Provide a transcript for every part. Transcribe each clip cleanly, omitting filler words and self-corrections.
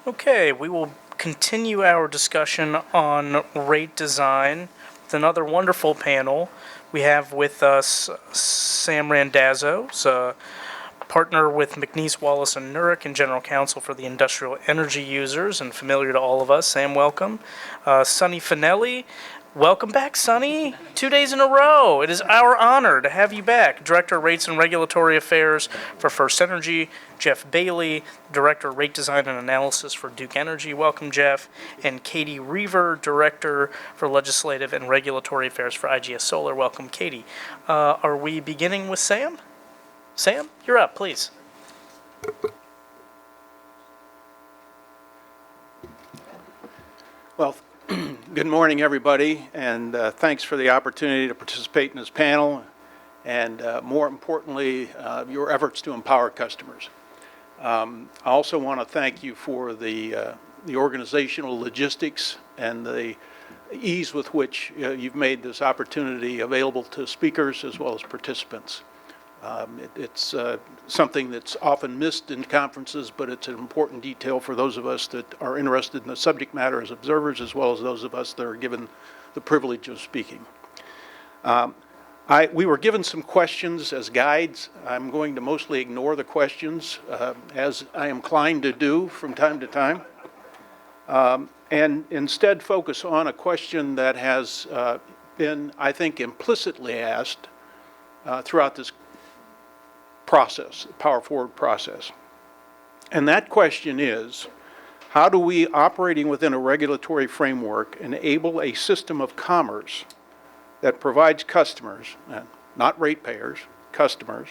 Okay, we will continue our discussion on rate design with another wonderful panel. We have with us SAMRANDAZZO, who's a partner with McNees, Wallace, and Nurick, and General Counsel for the Industrial Energy Users, and familiar to all of us. Sam, welcome. Sonny Fanelli. Welcome back, Sonny. 2 days in a row. It is our honor to have you back. Director of Rates and Regulatory Affairs for FirstEnergy. Jeff Bailey, Director of Rate Design and Analysis for Duke Energy. Welcome, Jeff. And Katie Rever, Director for Legislative and Regulatory Affairs for IGS Solar. Welcome, Katie. Are we beginning with Sam? Sam, you're up, please. Well, good morning, everybody, and thanks for the opportunity to participate in this panel, and more importantly, your efforts to empower customers. I also want to thank you for the organizational logistics and the ease with which you've made this opportunity available to speakers as well as participants. It's something that's often missed in conferences, but it's an important detail for those of us that are interested in the subject matter as observers, as well as those of us that are given the privilege of speaking. We were given some questions as guides. I'm going to mostly ignore the questions, as I am inclined to do from time to time, and instead focus on a question that has been, I think, implicitly asked throughout this process, the Power Forward process. And that question is, how do we, operating within a regulatory framework, enable a system of commerce that provides customers, not ratepayers, customers,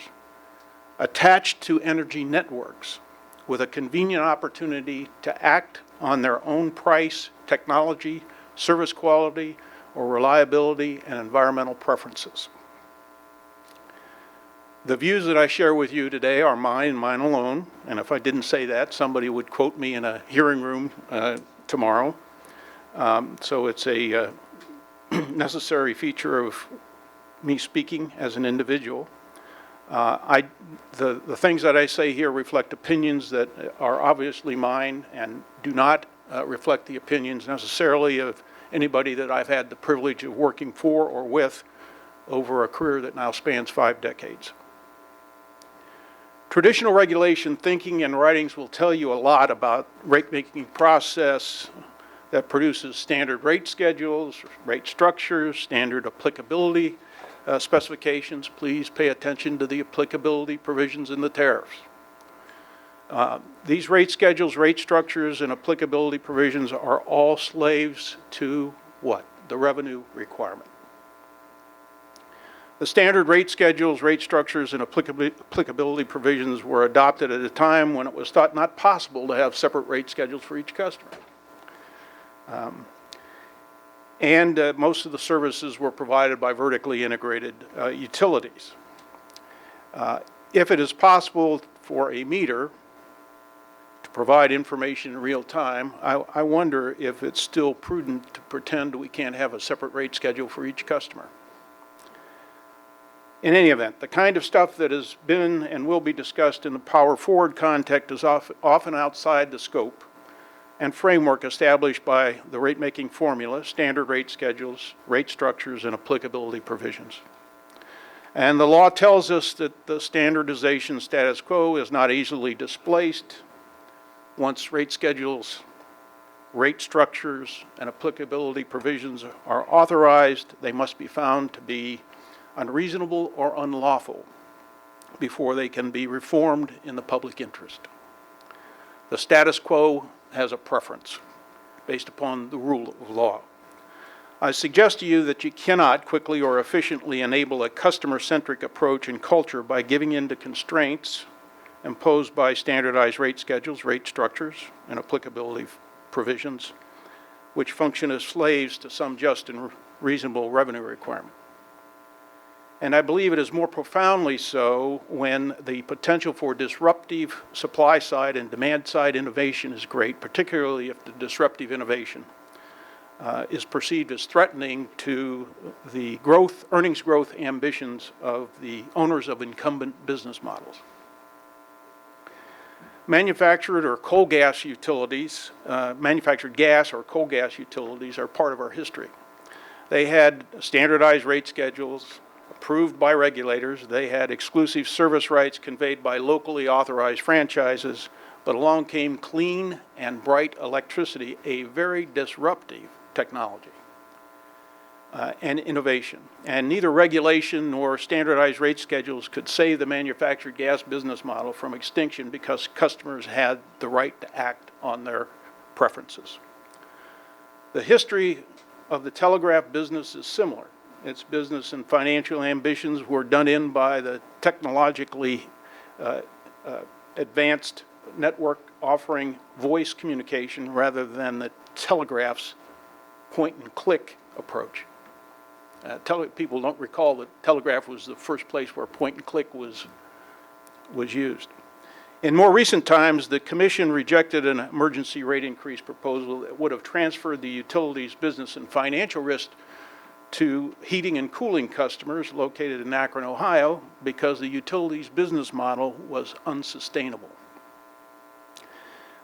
attached to energy networks with a convenient opportunity to act on their own price, technology, service quality, or reliability and environmental preferences? The views that I share with you today are mine and mine alone, and if I didn't say that, somebody would quote me in a hearing room tomorrow. So it's a necessary feature of me speaking as an individual. The things that I say here reflect opinions that are obviously mine and do not reflect the opinions necessarily of anybody that I've had the privilege of working for or with over a career that now spans 5 decades. Traditional regulation thinking and writings will tell you a lot about rate-making process that produces standard rate schedules, rate structures, standard applicability specifications. Please pay attention to the applicability provisions in the tariffs. These rate schedules, rate structures, and applicability provisions are all slaves to what? The revenue requirement. The standard rate schedules, rate structures, and applicability provisions were adopted at a time when it was thought not possible to have separate rate schedules for each customer. Most of the services were provided by vertically integrated utilities. If it is possible for a meter to provide information in real time, I wonder if it's still prudent to pretend we can't have a separate rate schedule for each customer. In any event, the kind of stuff that has been and will be discussed in the Power Forward context is often outside the scope and framework established by the rate-making formula, standard rate schedules, rate structures, and applicability provisions. And the law tells us that the standardization status quo is not easily displaced. Once rate schedules, rate structures, and applicability provisions are authorized, they must be found to be unreasonable or unlawful before they can be reformed in the public interest. The status quo has a preference based upon the rule of law. I suggest to you that you cannot quickly or efficiently enable a customer-centric approach and culture by giving in to constraints imposed by standardized rate schedules, rate structures, and applicability provisions, which function as slaves to some just and reasonable revenue requirement. And I believe it is more profoundly so when the potential for disruptive supply side and demand side innovation is great, particularly if the disruptive innovation is perceived as threatening to the earnings growth ambitions of the owners of incumbent business models. Manufactured or coal gas utilities, manufactured gas or coal gas utilities are part of our history. They had standardized rate schedules approved by regulators. They had exclusive service rights conveyed by locally authorized franchises, but along came clean and bright electricity, a very disruptive technology and innovation. And neither regulation nor standardized rate schedules could save the manufactured gas business model from extinction because customers had the right to act on their preferences. The history of the telegraph business is similar. Its business and financial ambitions were done in by the technologically advanced network offering voice communication rather than the telegraph's point-and-click approach. People don't recall that telegraph was the first place where point-and-click was used. In more recent times, the Commission rejected an emergency rate increase proposal that would have transferred the utilities business and financial risk to heating and cooling customers located in Akron, Ohio, because the utilities business model was unsustainable.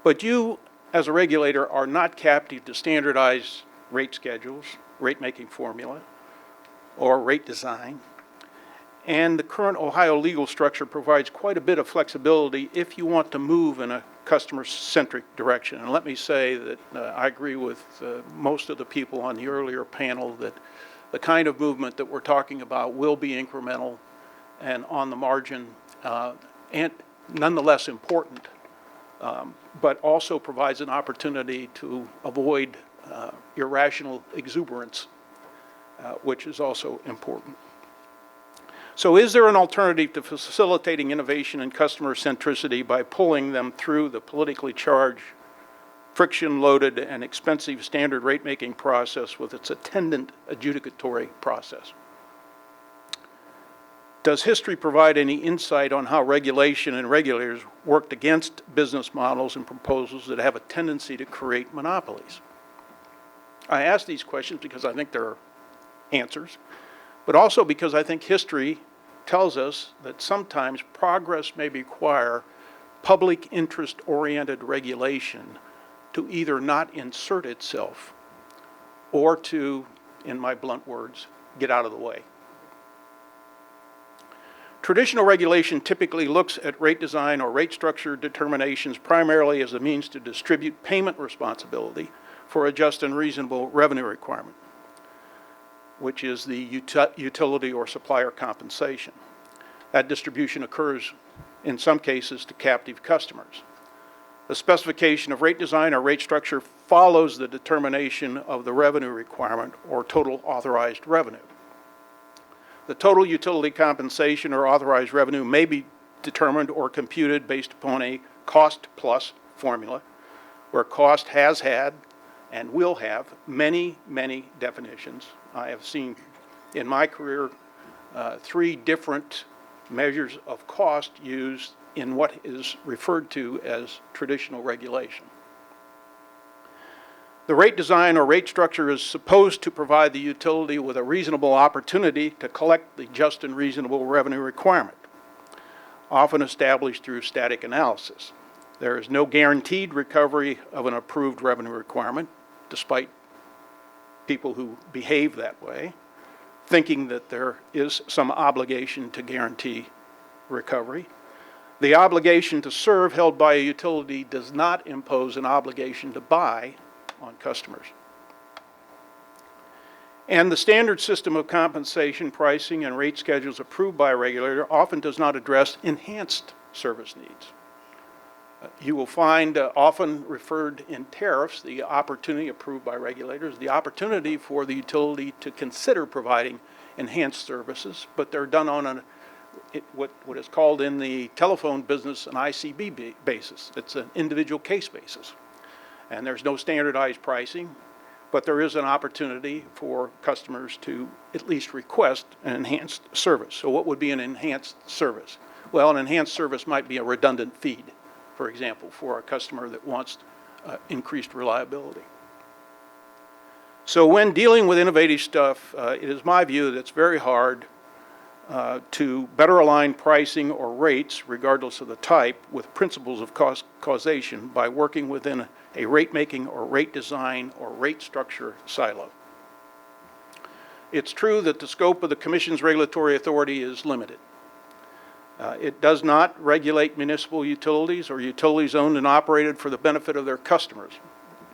But you, as a regulator, are not captive to standardized rate schedules, rate-making formula, or rate design. And the current Ohio legal structure provides quite a bit of flexibility if you want to move in a customer-centric direction. And let me say that I agree with most of the people on the earlier panel that the kind of movement that we're talking about will be incremental and on the margin and nonetheless important, but also provides an opportunity to avoid irrational exuberance, which is also important. So is there an alternative to facilitating innovation and customer centricity by pulling them through the politically charged, friction-loaded, and expensive standard rate-making process with its attendant adjudicatory process? Does history provide any insight on how regulation and regulators worked against business models and proposals that have a tendency to create monopolies? I ask these questions because I think there are answers, but also because I think history tells us that sometimes progress may require public interest-oriented regulation to either not insert itself or to, in my blunt words, get out of the way. Traditional regulation typically looks at rate design or rate structure determinations primarily as a means to distribute payment responsibility for a just and reasonable revenue requirement, which is the utility or supplier compensation. That distribution occurs in some cases to captive customers. The specification of rate design or rate structure follows the determination of the revenue requirement or total authorized revenue. The total utility compensation or authorized revenue may be determined or computed based upon a cost-plus formula, where cost has had and will have many, many definitions. I have seen in my career 3 different measures of cost used in what is referred to as traditional regulation. The rate design or rate structure is supposed to provide the utility with a reasonable opportunity to collect the just and reasonable revenue requirement, often established through static analysis. There is no guaranteed recovery of an approved revenue requirement, despite people who behave that way, thinking that there is some obligation to guarantee recovery. The obligation to serve held by a utility does not impose an obligation to buy on customers. And the standard system of compensation, pricing, and rate schedules approved by a regulator often does not address enhanced service needs. You will find often referred in tariffs the opportunity approved by regulators, the opportunity for the utility to consider providing enhanced services, but they're done on what is called in the telephone business an ICB basis. It's an individual case basis. And there's no standardized pricing, but there is an opportunity for customers to at least request an enhanced service. So what would be an enhanced service? Well, an enhanced service might be a redundant feed, for example, for a customer that wants increased reliability. So when dealing with innovative stuff, it is my view that it's very hard to better align pricing or rates, regardless of the type, with principles of causation by working within a rate-making or rate design or rate structure silo. It's true that the scope of the Commission's regulatory authority is limited. It does not regulate municipal utilities or utilities owned and operated for the benefit of their customers,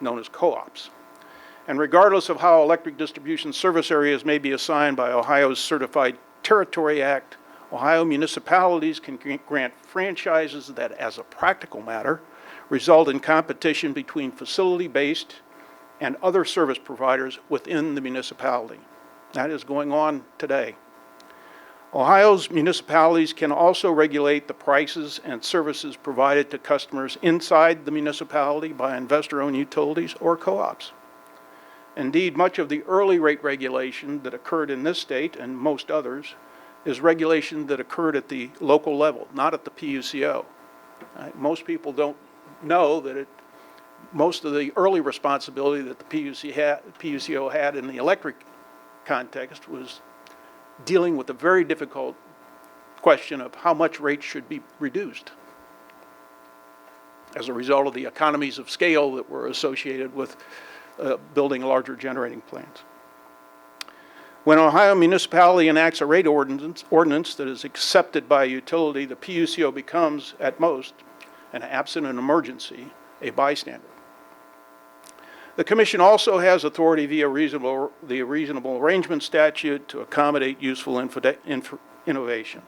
known as co-ops. And regardless of how electric distribution service areas may be assigned by Ohio's Certified Territory Act, Ohio municipalities can grant franchises that, as a practical matter, result in competition between facility-based and other service providers within the municipality. That is going on today. Ohio's municipalities can also regulate the prices and services provided to customers inside the municipality by investor-owned utilities or co-ops. Indeed, much of the early rate regulation that occurred in this state and most others is regulation that occurred at the local level, not at the PUCO. Most people don't know that most of the early responsibility that the PUCO had in the electric context was dealing with the very difficult question of how much rates should be reduced as a result of the economies of scale that were associated with building larger generating plants. When an Ohio municipality enacts a rate ordinance that is accepted by a utility, the PUCO becomes, at most, and absent an emergency, a bystander. The Commission also has authority via the Reasonable Arrangement Statute to accommodate useful innovation.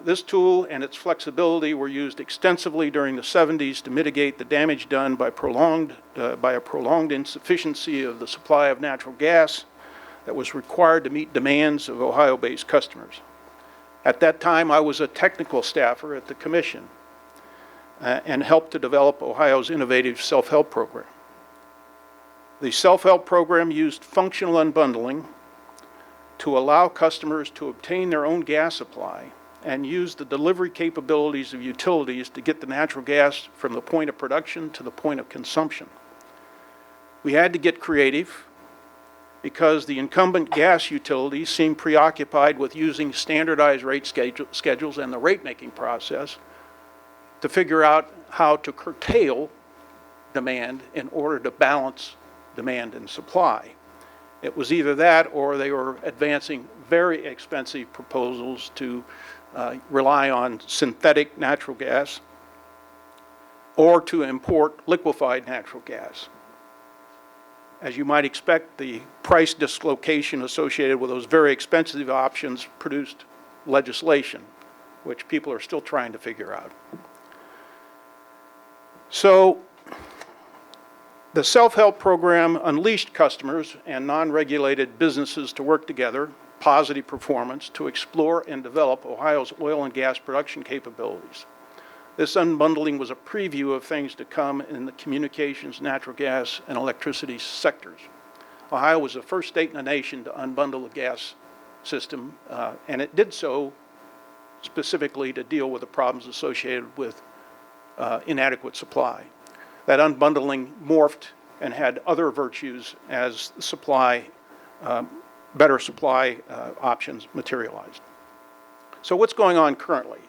This tool and its flexibility were used extensively during the 70s to mitigate the damage done by a prolonged insufficiency of the supply of natural gas that was required to meet demands of Ohio-based customers. At that time, I was a technical staffer at the Commission and helped to develop Ohio's innovative self-help program. The self-help program used functional unbundling to allow customers to obtain their own gas supply and use the delivery capabilities of utilities to get the natural gas from the point of production to the point of consumption. We had to get creative because the incumbent gas utilities seemed preoccupied with using standardized rate schedules and the rate-making process to figure out how to curtail demand in order to balance demand and supply. It was either that or they were advancing very expensive proposals to rely on synthetic natural gas or to import liquefied natural gas. As you might expect, the price dislocation associated with those very expensive options produced legislation, which people are still trying to figure out. So the self-help program unleashed customers and non-regulated businesses to work together, positive performance, to explore and develop Ohio's oil and gas production capabilities. This unbundling was a preview of things to come in the communications, natural gas, and electricity sectors. Ohio was the first state in the nation to unbundle the gas system, and it did so specifically to deal with the problems associated with inadequate supply. That unbundling morphed and had other virtues as supply, better supply options materialized. So what's going on currently?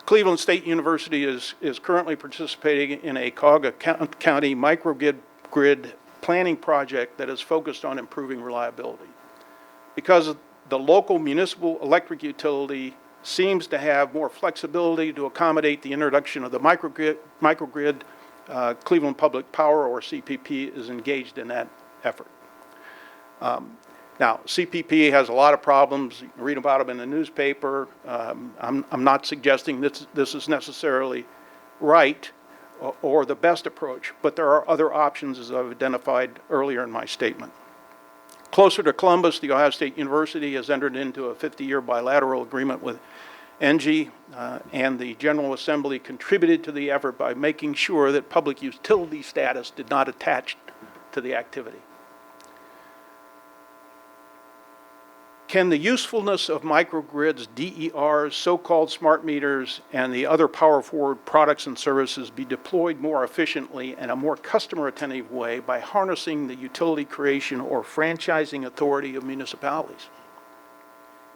Cleveland State University is currently participating in a Cuyahoga County microgrid planning project that is focused on improving reliability. Because the local municipal electric utility seems to have more flexibility to accommodate the introduction of the microgrid, Cleveland Public Power, or CPP, is engaged in that effort. Now, CPP has a lot of problems. You can read about them in the newspaper. I'm not suggesting this is necessarily right or the best approach, but there are other options, as I've identified earlier in my statement. Closer to Columbus, the Ohio State University has entered into a 50-year bilateral agreement with ENGIE, and the General Assembly contributed to the effort by making sure that public utility status did not attach to the activity. Can the usefulness of microgrids, DERs, so-called smart meters, and the other power-forward products and services be deployed more efficiently in a more customer-attentive way by harnessing the utility creation or franchising authority of municipalities?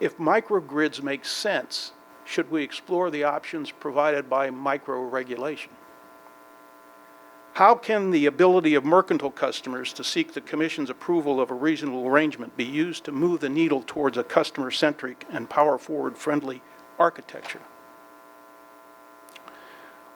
If microgrids make sense, should we explore the options provided by micro-regulation? How can the ability of mercantile customers to seek the Commission's approval of a reasonable arrangement be used to move the needle towards a customer-centric and power-forward friendly architecture?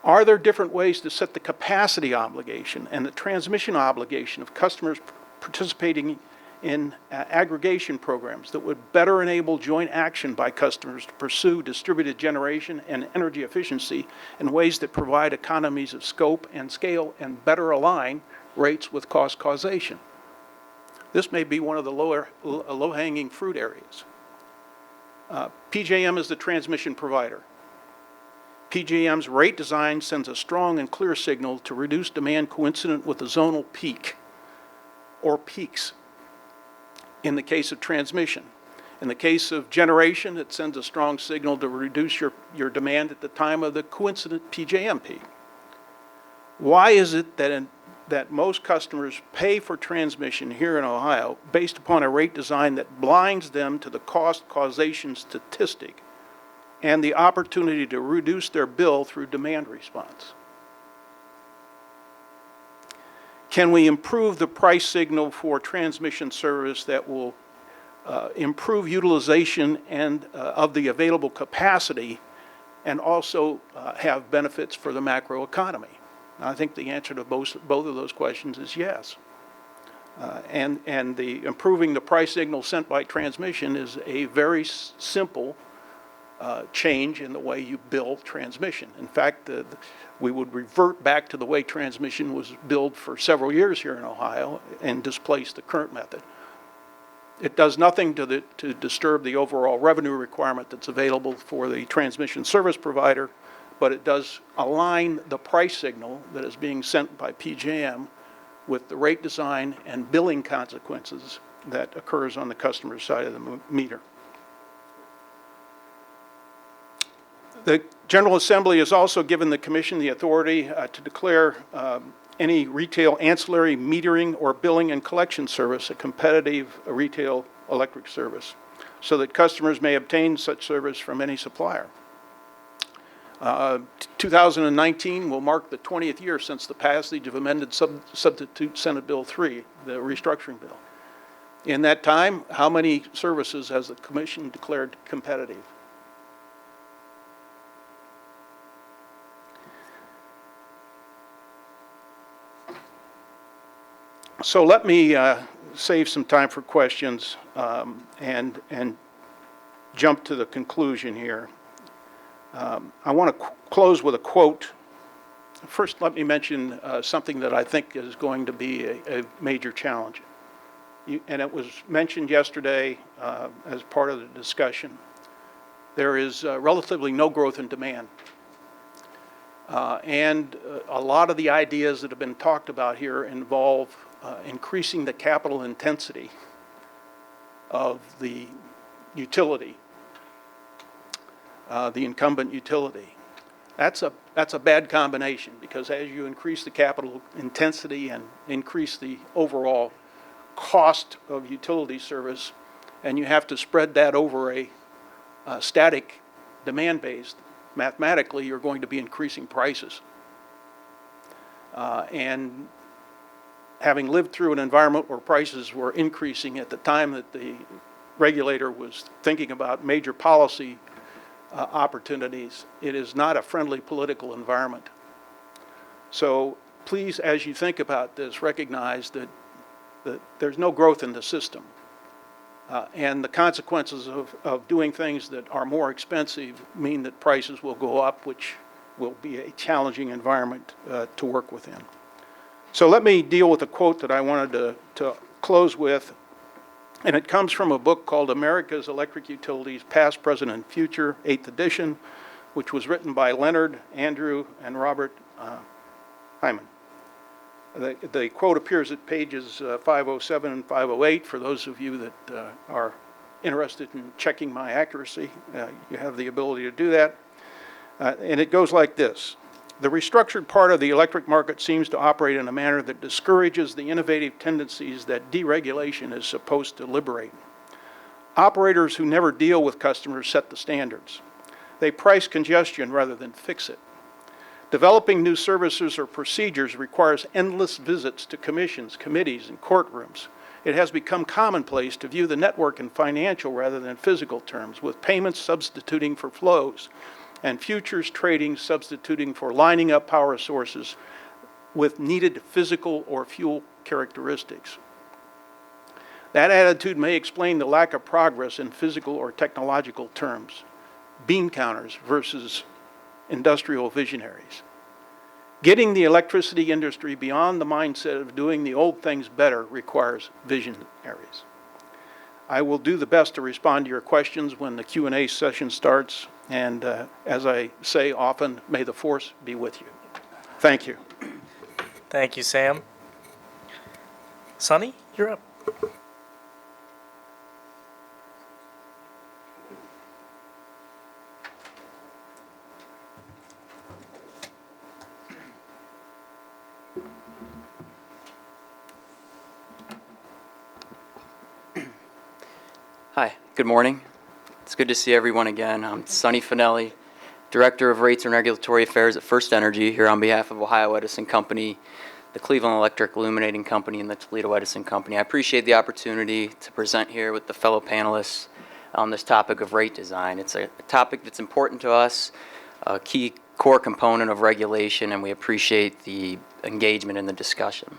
Are there different ways to set the capacity obligation and the transmission obligation of customers participating in aggregation programs that would better enable joint action by customers to pursue distributed generation and energy efficiency in ways that provide economies of scope and scale and better align rates with cost causation? This may be one of the low-hanging fruit areas. PJM is the transmission provider. PJM's rate design sends a strong and clear signal to reduce demand coincident with a zonal peak or peaks in the case of transmission. In the case of generation, it sends a strong signal to reduce your demand at the time of the coincident PJM peak. Why is it that most customers pay for transmission here in Ohio based upon a rate design that blinds them to the cost causation statistic and the opportunity to reduce their bill through demand response? Can we improve the price signal for transmission service that will improve utilization and of the available capacity and also have benefits for the macroeconomy? I think the answer to both of those questions is yes. And the improving the price signal sent by transmission is a very simple change in the way you bill transmission. In fact, we would revert back to the way transmission was billed for several years here in Ohio and displace the current method. It does nothing to disturb the overall revenue requirement that's available for the transmission service provider, but it does align the price signal that is being sent by PJM with the rate design and billing consequences that occurs on the customer side of the meter. The General Assembly has also given the Commission the authority to declare any retail ancillary metering or billing and collection service a competitive retail electric service so that customers may obtain such service from any supplier. 2019 will mark the 20th year since the passage of amended substitute Senate Bill 3, the restructuring bill. In that time, how many services has the Commission declared competitive? So let me save some time for questions and jump to the conclusion here. I want to close with a quote. First, let me mention something that I think is going to be a major challenge. And it was mentioned yesterday as part of the discussion. There is relatively no growth in demand. And a lot of the ideas that have been talked about here involve increasing the capital intensity of the utility, the incumbent utility. That's a bad combination, because as you increase the capital intensity and increase the overall cost of utility service, and you have to spread that over a static demand base, mathematically you're going to be increasing prices. And having lived through an environment where prices were increasing at the time that the regulator was thinking about major policy opportunities, it is not a friendly political environment. So please, as you think about this, recognize that there's no growth in the system. And the consequences of doing things that are more expensive mean that prices will go up, which will be a challenging environment to work within. So let me deal with a quote that I wanted to close with, and it comes from a book called America's Electric Utilities, Past, Present, and Future, 8th edition, which was written by Leonard, Andrew, and Robert Hyman. The quote appears at pages 507 and 508. For those of you that are interested in checking my accuracy, you have the ability to do that. And it goes like this. The restructured part of the electric market seems to operate in a manner that discourages the innovative tendencies that deregulation is supposed to liberate. Operators who never deal with customers set the standards. They price congestion rather than fix it. Developing new services or procedures requires endless visits to commissions, committees, and courtrooms. It has become commonplace to view the network in financial rather than physical terms, with payments substituting for flows and futures trading substituting for lining up power sources with needed physical or fuel characteristics. That attitude may explain the lack of progress in physical or technological terms. Bean counters versus industrial visionaries. Getting the electricity industry beyond the mindset of doing the old things better requires visionaries. I will do the best to respond to your questions when the Q&A session starts, and as I say often, may the force be with you. Thank you. Thank you, Sam. Sonny, you're up. Hi, good morning. It's good to see everyone again. I'm Sonny Fanelli, Director of Rates and Regulatory Affairs at FirstEnergy, here on behalf of Ohio Edison Company, the Cleveland Electric Illuminating Company, and the Toledo Edison Company. I appreciate the opportunity to present here with the fellow panelists on this topic of rate design. It's a topic that's important to us, a key core component of regulation, and we appreciate the engagement in the discussion.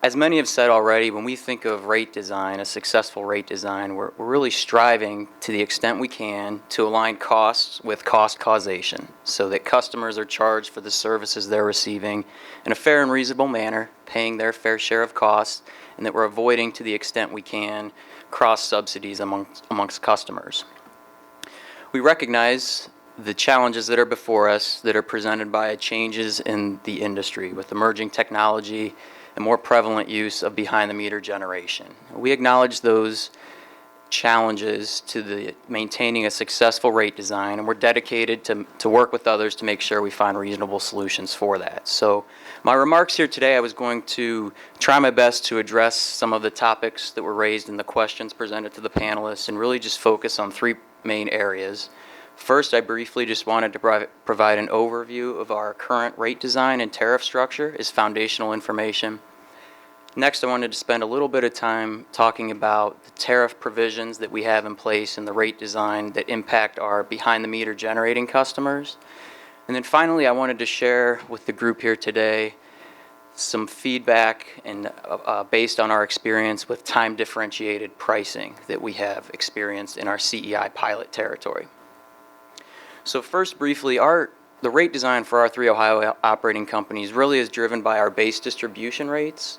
As many have said already, when we think of rate design, a successful rate design, we're really striving to the extent we can to align costs with cost causation so that customers are charged for the services they're receiving in a fair and reasonable manner, paying their fair share of costs, and that we're avoiding to the extent we can cross subsidies amongst customers. We recognize the challenges that are before us that are presented by changes in the industry with emerging technology and more prevalent use of behind-the-meter generation. We acknowledge those challenges to maintaining a successful rate design, and we're dedicated to work with others to make sure we find reasonable solutions for that. So my remarks here today, I was going to try my best to address some of the topics that were raised in the questions presented to the panelists and really just focus on three main areas. First, I briefly just wanted to provide an overview of our current rate design and tariff structure as foundational information. Next, I wanted to spend a little bit of time talking about the tariff provisions that we have in place in the rate design that impact our behind-the-meter generating customers. And then finally, I wanted to share with the group here today some feedback and based on our experience with time-differentiated pricing that we have experienced in our CEI pilot territory. So first, briefly, the rate design for our three Ohio operating companies really is driven by our base distribution rates.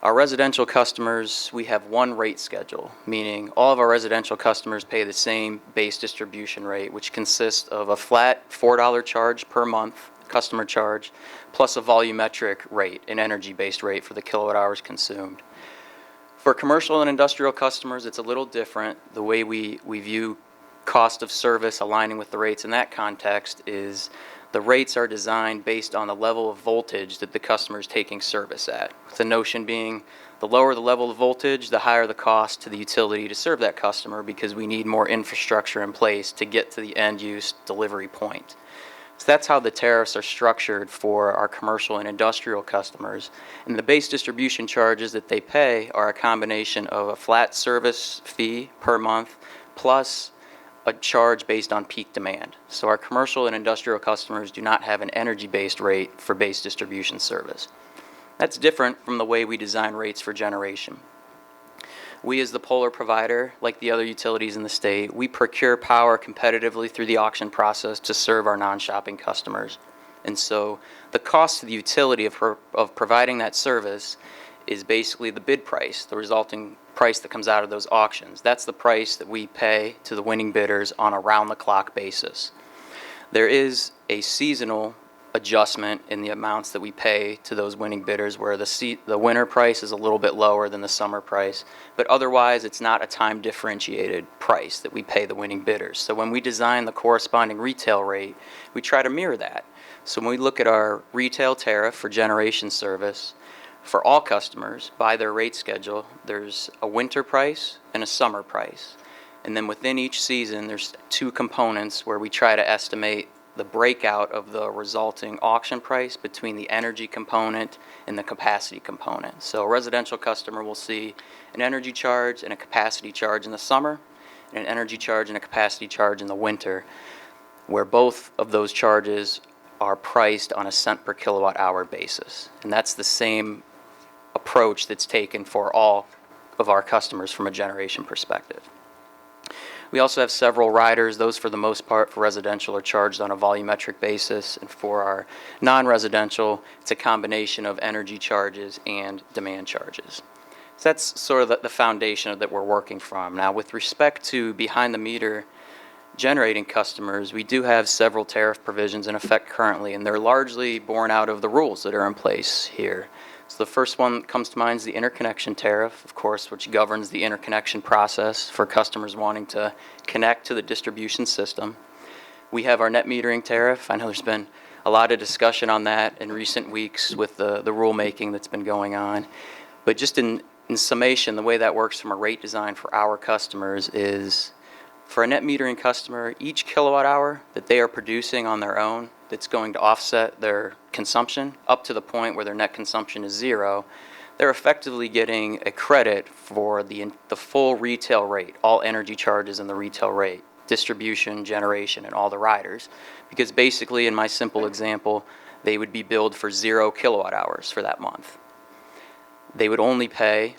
Our residential customers, we have one rate schedule, meaning all of our residential customers pay the same base distribution rate, which consists of a flat $4 charge per month, customer charge, plus a volumetric rate, an energy-based rate for the kilowatt hours consumed. For commercial and industrial customers, it's a little different. The way we view cost of service aligning with the rates in that context is the rates are designed based on the level of voltage that the customer is taking service at. The notion being the lower the level of voltage, the higher the cost to the utility to serve that customer because we need more infrastructure in place to get to the end use delivery point. So that's how the tariffs are structured for our commercial and industrial customers. And the base distribution charges that they pay are a combination of a flat service fee per month plus a charge based on peak demand. So our commercial and industrial customers do not have an energy-based rate for base distribution service. That's different from the way we design rates for generation. We as the polar provider, like the other utilities in the state, we procure power competitively through the auction process to serve our non-shopping customers. And so the cost to the utility of providing that service is basically the bid price, the resulting price that comes out of those auctions. That's the price that we pay to the winning bidders on a round-the-clock basis. There is a seasonal adjustment in the amounts that we pay to those winning bidders where the winter price is a little bit lower than the summer price, but otherwise it's not a time-differentiated price that we pay the winning bidders. So when we design the corresponding retail rate, we try to mirror that. So when we look at our retail tariff for generation service, for all customers, by their rate schedule, there's a winter price and a summer price. And then within each season, there's two components where we try to estimate the breakout of the resulting auction price between the energy component and the capacity component. So a residential customer will see an energy charge and a capacity charge in the summer, and an energy charge and a capacity charge in the winter, where both of those charges are priced on a cent per kilowatt hour basis. And that's the same approach that's taken for all of our customers from a generation perspective. We also have several riders. Those, for the most part, for residential are charged on a volumetric basis, and for our non-residential, it's a combination of energy charges and demand charges. So that's sort of the foundation that we're working from. Now, with respect to behind-the-meter generating customers, we do have several tariff provisions in effect currently, and they're largely born out of the rules that are in place here. So the first one that comes to mind is the interconnection tariff, of course, which governs the interconnection process for customers wanting to connect to the distribution system. We have our net metering tariff. I know there's been a lot of discussion on that in recent weeks with the rulemaking that's been going on. But just in summation, the way that works from a rate design for our customers is, for a net metering customer, each kilowatt hour that they are producing on their own that's going to offset their consumption up to the point where their net consumption is zero, they're effectively getting a credit for the full retail rate, all energy charges in the retail rate, distribution, generation, and all the riders. Because basically, in my simple example, they would be billed for 0 kilowatt hours for that month. They would only pay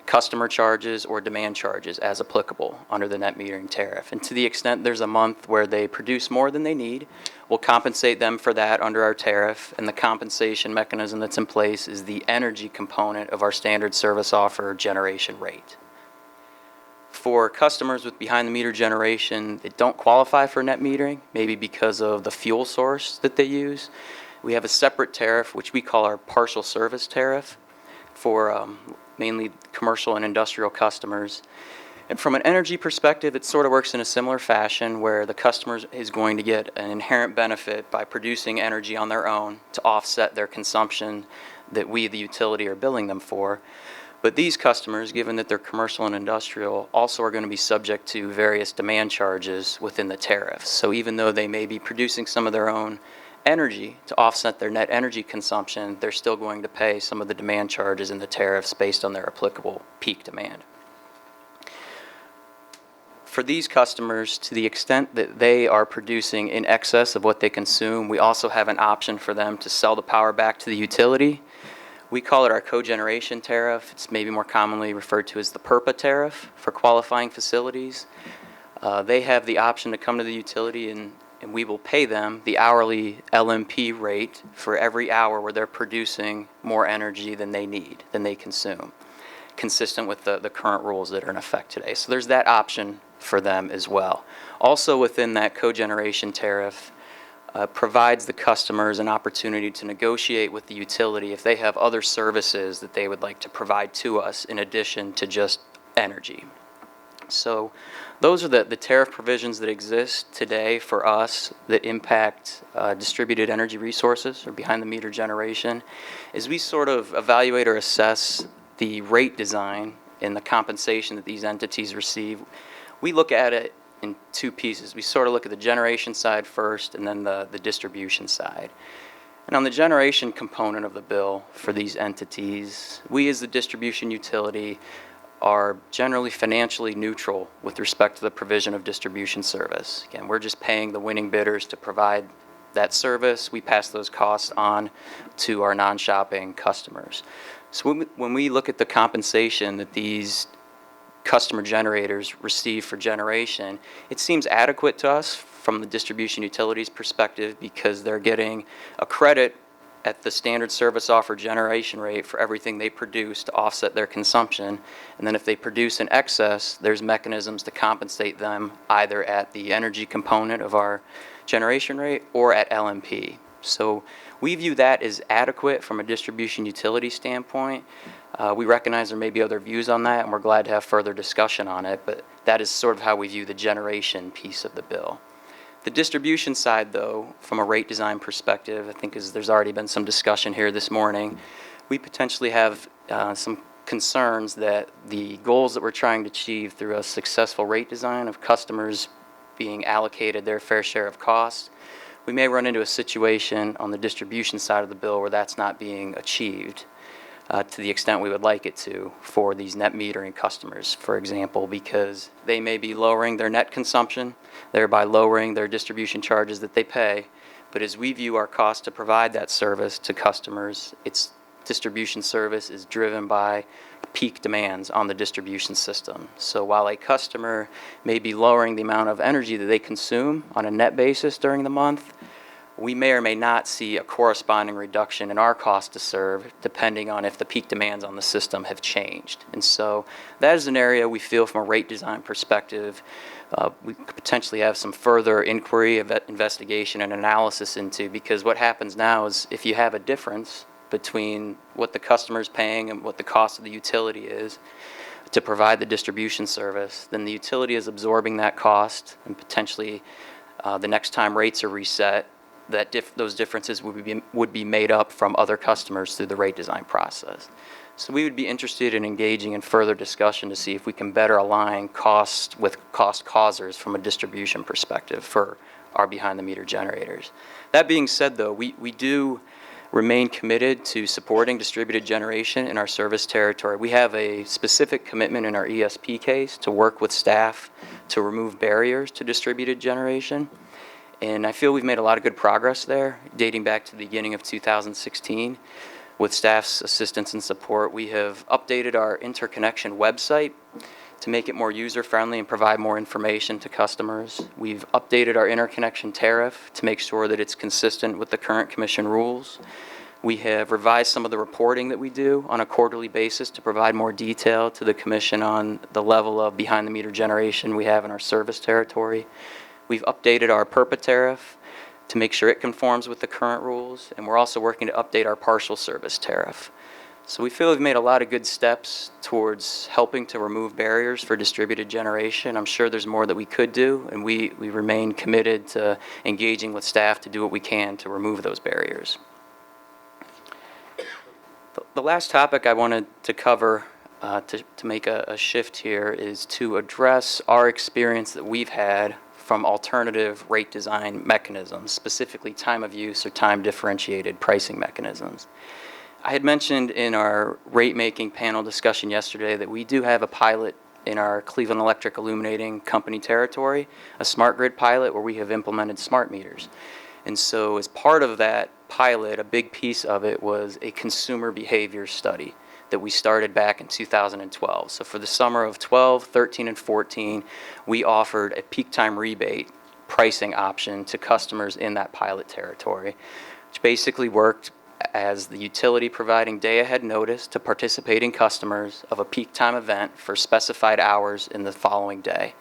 customer charges or demand charges as applicable under the net metering tariff. And to the extent there's a month where they produce more than they need, we'll compensate them for that under our tariff, and the compensation mechanism that's in place is the energy component of our standard service offer generation rate. For customers with behind-the-meter generation that don't qualify for net metering, maybe because of the fuel source that they use, we have a separate tariff, which we call our partial service tariff, for mainly commercial and industrial customers. And from an energy perspective, it sort of works in a similar fashion, where the customer is going to get an inherent benefit by producing energy on their own to offset their consumption that we, the utility, are billing them for. But these customers, given that they're commercial and industrial, also are going to be subject to various demand charges within the tariffs. So even though they may be producing some of their own energy to offset their net energy consumption, they're still going to pay some of the demand charges in the tariffs based on their applicable peak demand. For these customers, to the extent that they are producing in excess of what they consume, we also have an option for them to sell the power back to the utility. We call it our cogeneration tariff. It's maybe more commonly referred to as the PERPA tariff for qualifying facilities. They have the option to come to the utility and we will pay them the hourly LMP rate for every hour where they're producing more energy than they need, than they consume, consistent with the current rules that are in effect today. So there's that option for them as well. Also within that cogeneration tariff, provides the customers an opportunity to negotiate with the utility if they have other services that they would like to provide to us in addition to just energy. So those are the tariff provisions that exist today for us that impact distributed energy resources or behind-the-meter generation. As we sort of evaluate or assess the rate design and the compensation that these entities receive, we look at it in two pieces. We sort of look at the generation side first and then the distribution side. And on the generation component of the bill for these entities, we as the distribution utility are generally financially neutral with respect to the provision of distribution service. Again, we're just paying the winning bidders to provide that service. We pass those costs on to our non-shopping customers. So when we look at the compensation that these customer generators receive for generation, it seems adequate to us from the distribution utilities perspective because they're getting a credit at the standard service offer generation rate for everything they produce to offset their consumption. And then if they produce in excess, there's mechanisms to compensate them either at the energy component of our generation rate or at LMP. So we view that as adequate from a distribution utility standpoint. We recognize there may be other views on that, and we're glad to have further discussion on it, but that is sort of how we view the generation piece of the bill. The distribution side, though, from a rate design perspective, I think there's already been some discussion here this morning, we potentially have some concerns that the goals that we're trying to achieve through a successful rate design of customers being allocated their fair share of costs, we may run into a situation on the distribution side of the bill where that's not being achieved to the extent we would like it to for these net metering customers, for example, because they may be lowering their net consumption, thereby lowering their distribution charges that they pay. But as we view our cost to provide that service to customers, its distribution service is driven by peak demands on the distribution system. So while a customer may be lowering the amount of energy that they consume on a net basis during the month, we may or may not see a corresponding reduction in our cost to serve depending on if the peak demands on the system have changed. And so that is an area we feel from a rate design perspective we could potentially have some further inquiry, investigation, and analysis into, because what happens now is if you have a difference between what the customer is paying and what the cost of the utility is to provide the distribution service, then the utility is absorbing that cost, and potentially the next time rates are reset, that those differences would be made up from other customers through the rate design process. So we would be interested in engaging in further discussion to see if we can better align costs with cost causers from a distribution perspective for our behind-the-meter generators. That being said, though, we do remain committed to supporting distributed generation in our service territory. We have a specific commitment in our ESP case to work with staff to remove barriers to distributed generation. And I feel we've made a lot of good progress there, dating back to the beginning of 2016. With staff's assistance and support, we have updated our interconnection website to make it more user-friendly and provide more information to customers. We've updated our interconnection tariff to make sure that it's consistent with the current commission rules. We have revised some of the reporting that we do on a quarterly basis to provide more detail to the commission on the level of behind-the-meter generation we have in our service territory. We've updated our PERPA tariff to make sure it conforms with the current rules, and we're also working to update our partial service tariff. So we feel we've made a lot of good steps towards helping to remove barriers for distributed generation. I'm sure there's more that we could do, and we remain committed to engaging with staff to do what we can to remove those barriers. The last topic I wanted to cover to make a shift here is to address our experience that we've had from alternative rate design mechanisms, specifically time of use or time differentiated pricing mechanisms. I had mentioned in our rate making panel discussion yesterday that we do have a pilot in our Cleveland Electric Illuminating Company territory, a smart grid pilot where we have implemented smart meters. And so as part of that pilot, a big piece of it was a consumer behavior study that we started back in 2012. So for the summer of 12, 13, and 14, we offered a peak time rebate pricing option to customers in that pilot territory, which basically worked as the utility providing day-ahead notice to participating customers of a peak time event for specified hours in the following day.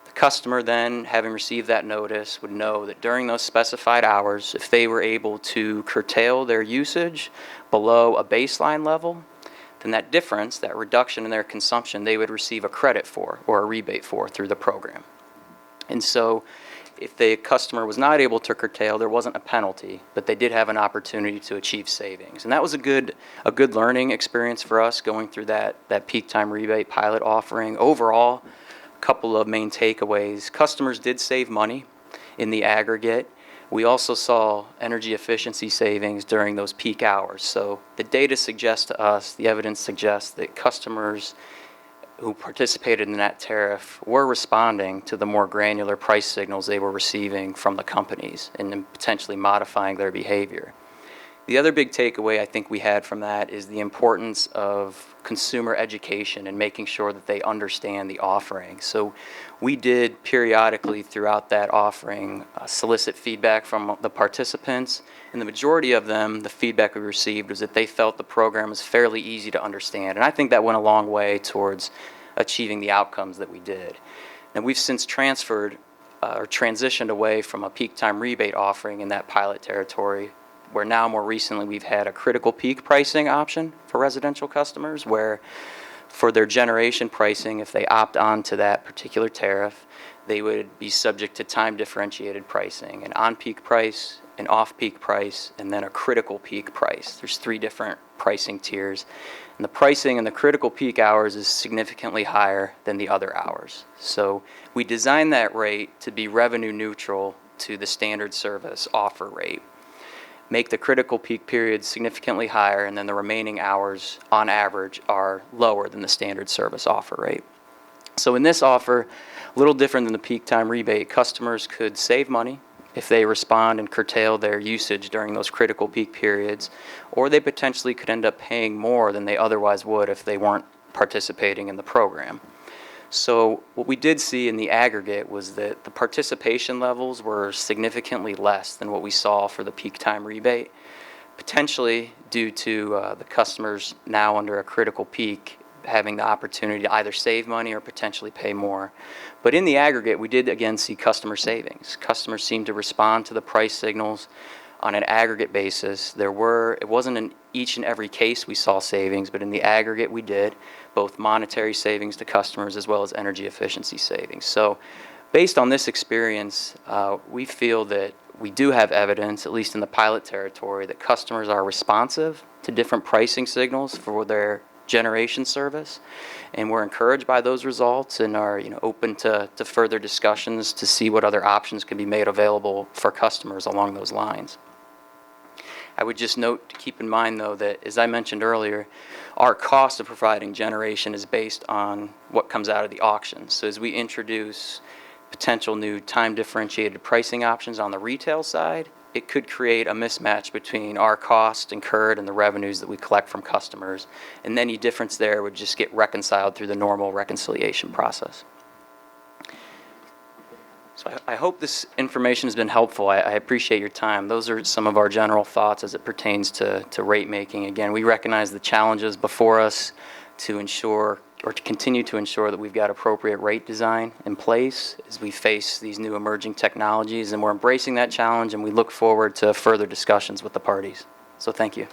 The customer then, having received that notice, would know that during those specified hours, if they were able to curtail their usage below a baseline level, then that difference, that reduction in their consumption, they would receive a credit for or a rebate for through the program. And so if the customer was not able to curtail, there wasn't a penalty, but they did have an opportunity to achieve savings. And that was a good learning experience for us going through that peak time rebate pilot offering. Overall, a couple of main takeaways. Customers did save money in the aggregate. We also saw energy efficiency savings during those peak hours. So the data suggests to us, the evidence suggests that customers who participated in that tariff were responding to the more granular price signals they were receiving from the companies and then potentially modifying their behavior. The other big takeaway I think we had from that is the importance of consumer education and making sure that they understand the offering. So we did periodically throughout that offering solicit feedback from the participants, and the majority of them, the feedback we received was that they felt the program was fairly easy to understand, and I think that went a long way towards achieving the outcomes that we did. Now we've since transferred or transitioned away from a peak time rebate offering in that pilot territory, where now more recently we've had a critical peak pricing option for residential customers, where for their generation pricing, if they opt on to that particular tariff, they would be subject to time differentiated pricing, an on-peak price, an off-peak price, and then a critical peak price. There's 3 different pricing tiers. And the pricing in the critical peak hours is significantly higher than the other hours. So we designed that rate to be revenue neutral to the standard service offer rate. Make the critical peak period significantly higher, and then the remaining hours on average are lower than the standard service offer rate. So in this offer, a little different than the peak time rebate, customers could save money if they respond and curtail their usage during those critical peak periods, or they potentially could end up paying more than they otherwise would if they weren't participating in the program. So what we did see in the aggregate was that the participation levels were significantly less than what we saw for the peak time rebate, potentially due to the customers now under a critical peak having the opportunity to either save money or potentially pay more. But in the aggregate, we did again see customer savings. Customers seemed to respond to the price signals on an aggregate basis. It wasn't in each and every case we saw savings, but in the aggregate we did, both monetary savings to customers as well as energy efficiency savings. So based on this experience, we feel that we do have evidence, at least in the pilot territory, that customers are responsive to different pricing signals for their generation service, and we're encouraged by those results and are open to further discussions to see what other options can be made available for customers along those lines. I would just note to keep in mind, though, that as I mentioned earlier, our cost of providing generation is based on what comes out of the auction. So as we introduce potential new time differentiated pricing options on the retail side, it could create a mismatch between our cost incurred and the revenues that we collect from customers, and any difference there would just get reconciled through the normal reconciliation process. So I hope this information has been helpful. I appreciate your time. Those are some of our general thoughts as it pertains to rate making. Again, we recognize the challenges before us to ensure or to continue to ensure that we've got appropriate rate design in place as we face these new emerging technologies, and we're embracing that challenge, and we look forward to further discussions with the parties. So thank you.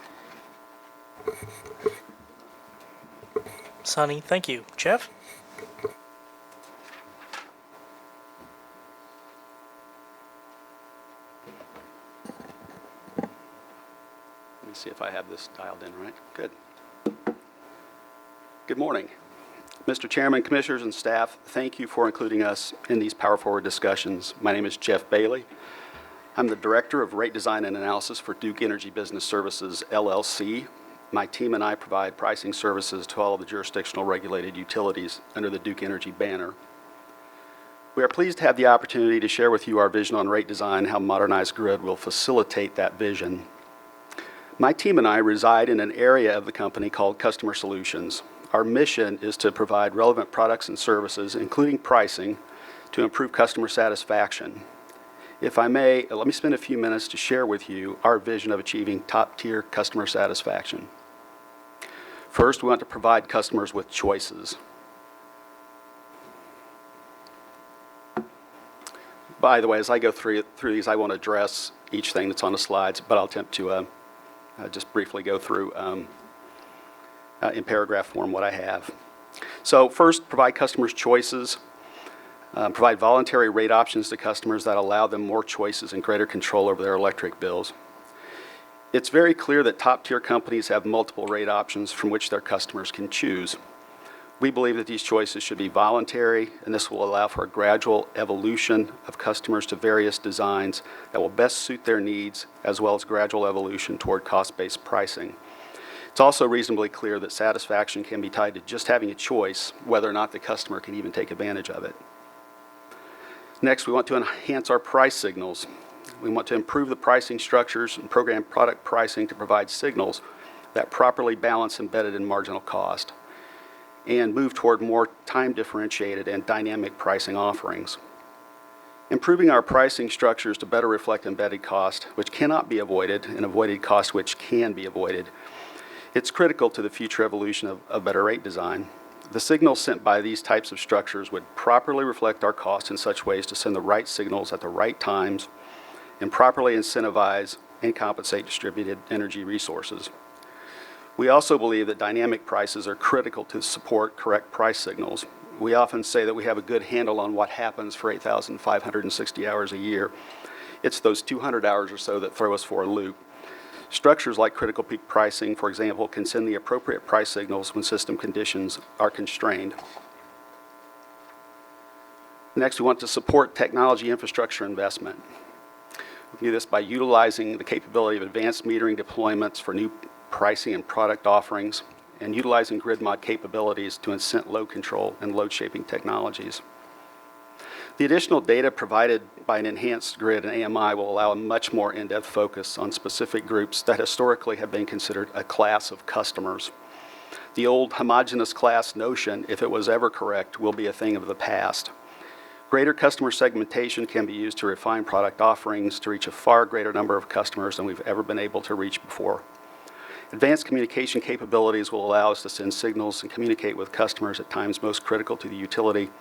Sonny, thank you. Jeff? Let me see if I have this dialed in right. Good. Good morning. Mr. Chairman, Commissioners, and staff, thank you for including us in these Power Forward discussions. My name is Jeff Bailey. I'm the Director of Rate Design and Analysis for Duke Energy Business Services, LLC. My team and I provide pricing services to all of the jurisdictional regulated utilities under the Duke Energy banner. We are pleased to have the opportunity to share with you our vision on rate design, how modernized grid will facilitate that vision. My team and I reside in an area of the company called Customer Solutions. Our mission is to provide relevant products and services, including pricing, to improve customer satisfaction. If I may, let me spend a few minutes to share with you our vision of achieving top-tier customer satisfaction. First, we want to provide customers with choices. By the way, as I go through these, I won't address each thing that's on the slides, but I'll attempt to just briefly go through in paragraph form what I have. So first, provide customers choices. Provide voluntary rate options to customers that allow them more choices and greater control over their electric bills. It's very clear that top-tier companies have multiple rate options from which their customers can choose. We believe that these choices should be voluntary, and this will allow for a gradual evolution of customers to various designs that will best suit their needs, as well as gradual evolution toward cost-based pricing. It's also reasonably clear that satisfaction can be tied to just having a choice, whether or not the customer can even take advantage of it. Next, we want to enhance our price signals. We want to improve the pricing structures and program product pricing to provide signals that properly balance embedded and marginal cost, and move toward more time-differentiated and dynamic pricing offerings. Improving our pricing structures to better reflect embedded cost, which cannot be avoided, and avoided cost, which can be avoided. It's critical to the future evolution of better rate design. The signals sent by these types of structures would properly reflect our costs in such ways to send the right signals at the right times and properly incentivize and compensate distributed energy resources. We also believe that dynamic prices are critical to support correct price signals. we often say that we have a good handle on what happens for 8,560 hours a year. It's those 200 hours or so that throw us for a loop. Structures like critical peak pricing, for example, can send the appropriate price signals when system conditions are constrained. Next, we want to support technology infrastructure investment. We do this by utilizing the capability of advanced metering deployments for new pricing and product offerings, and utilizing grid mod capabilities to incent load control and load shaping technologies. The additional data provided by an enhanced grid and AMI will allow a much more in-depth focus on specific groups that historically have been considered a class of customers. The old homogeneous class notion, if it was ever correct, will be a thing of the past. Greater customer segmentation can be used to refine product offerings to reach a far greater number of customers than we've ever been able to reach before. Advanced communication capabilities will allow us to send signals and communicate with customers at times most critical to the utility,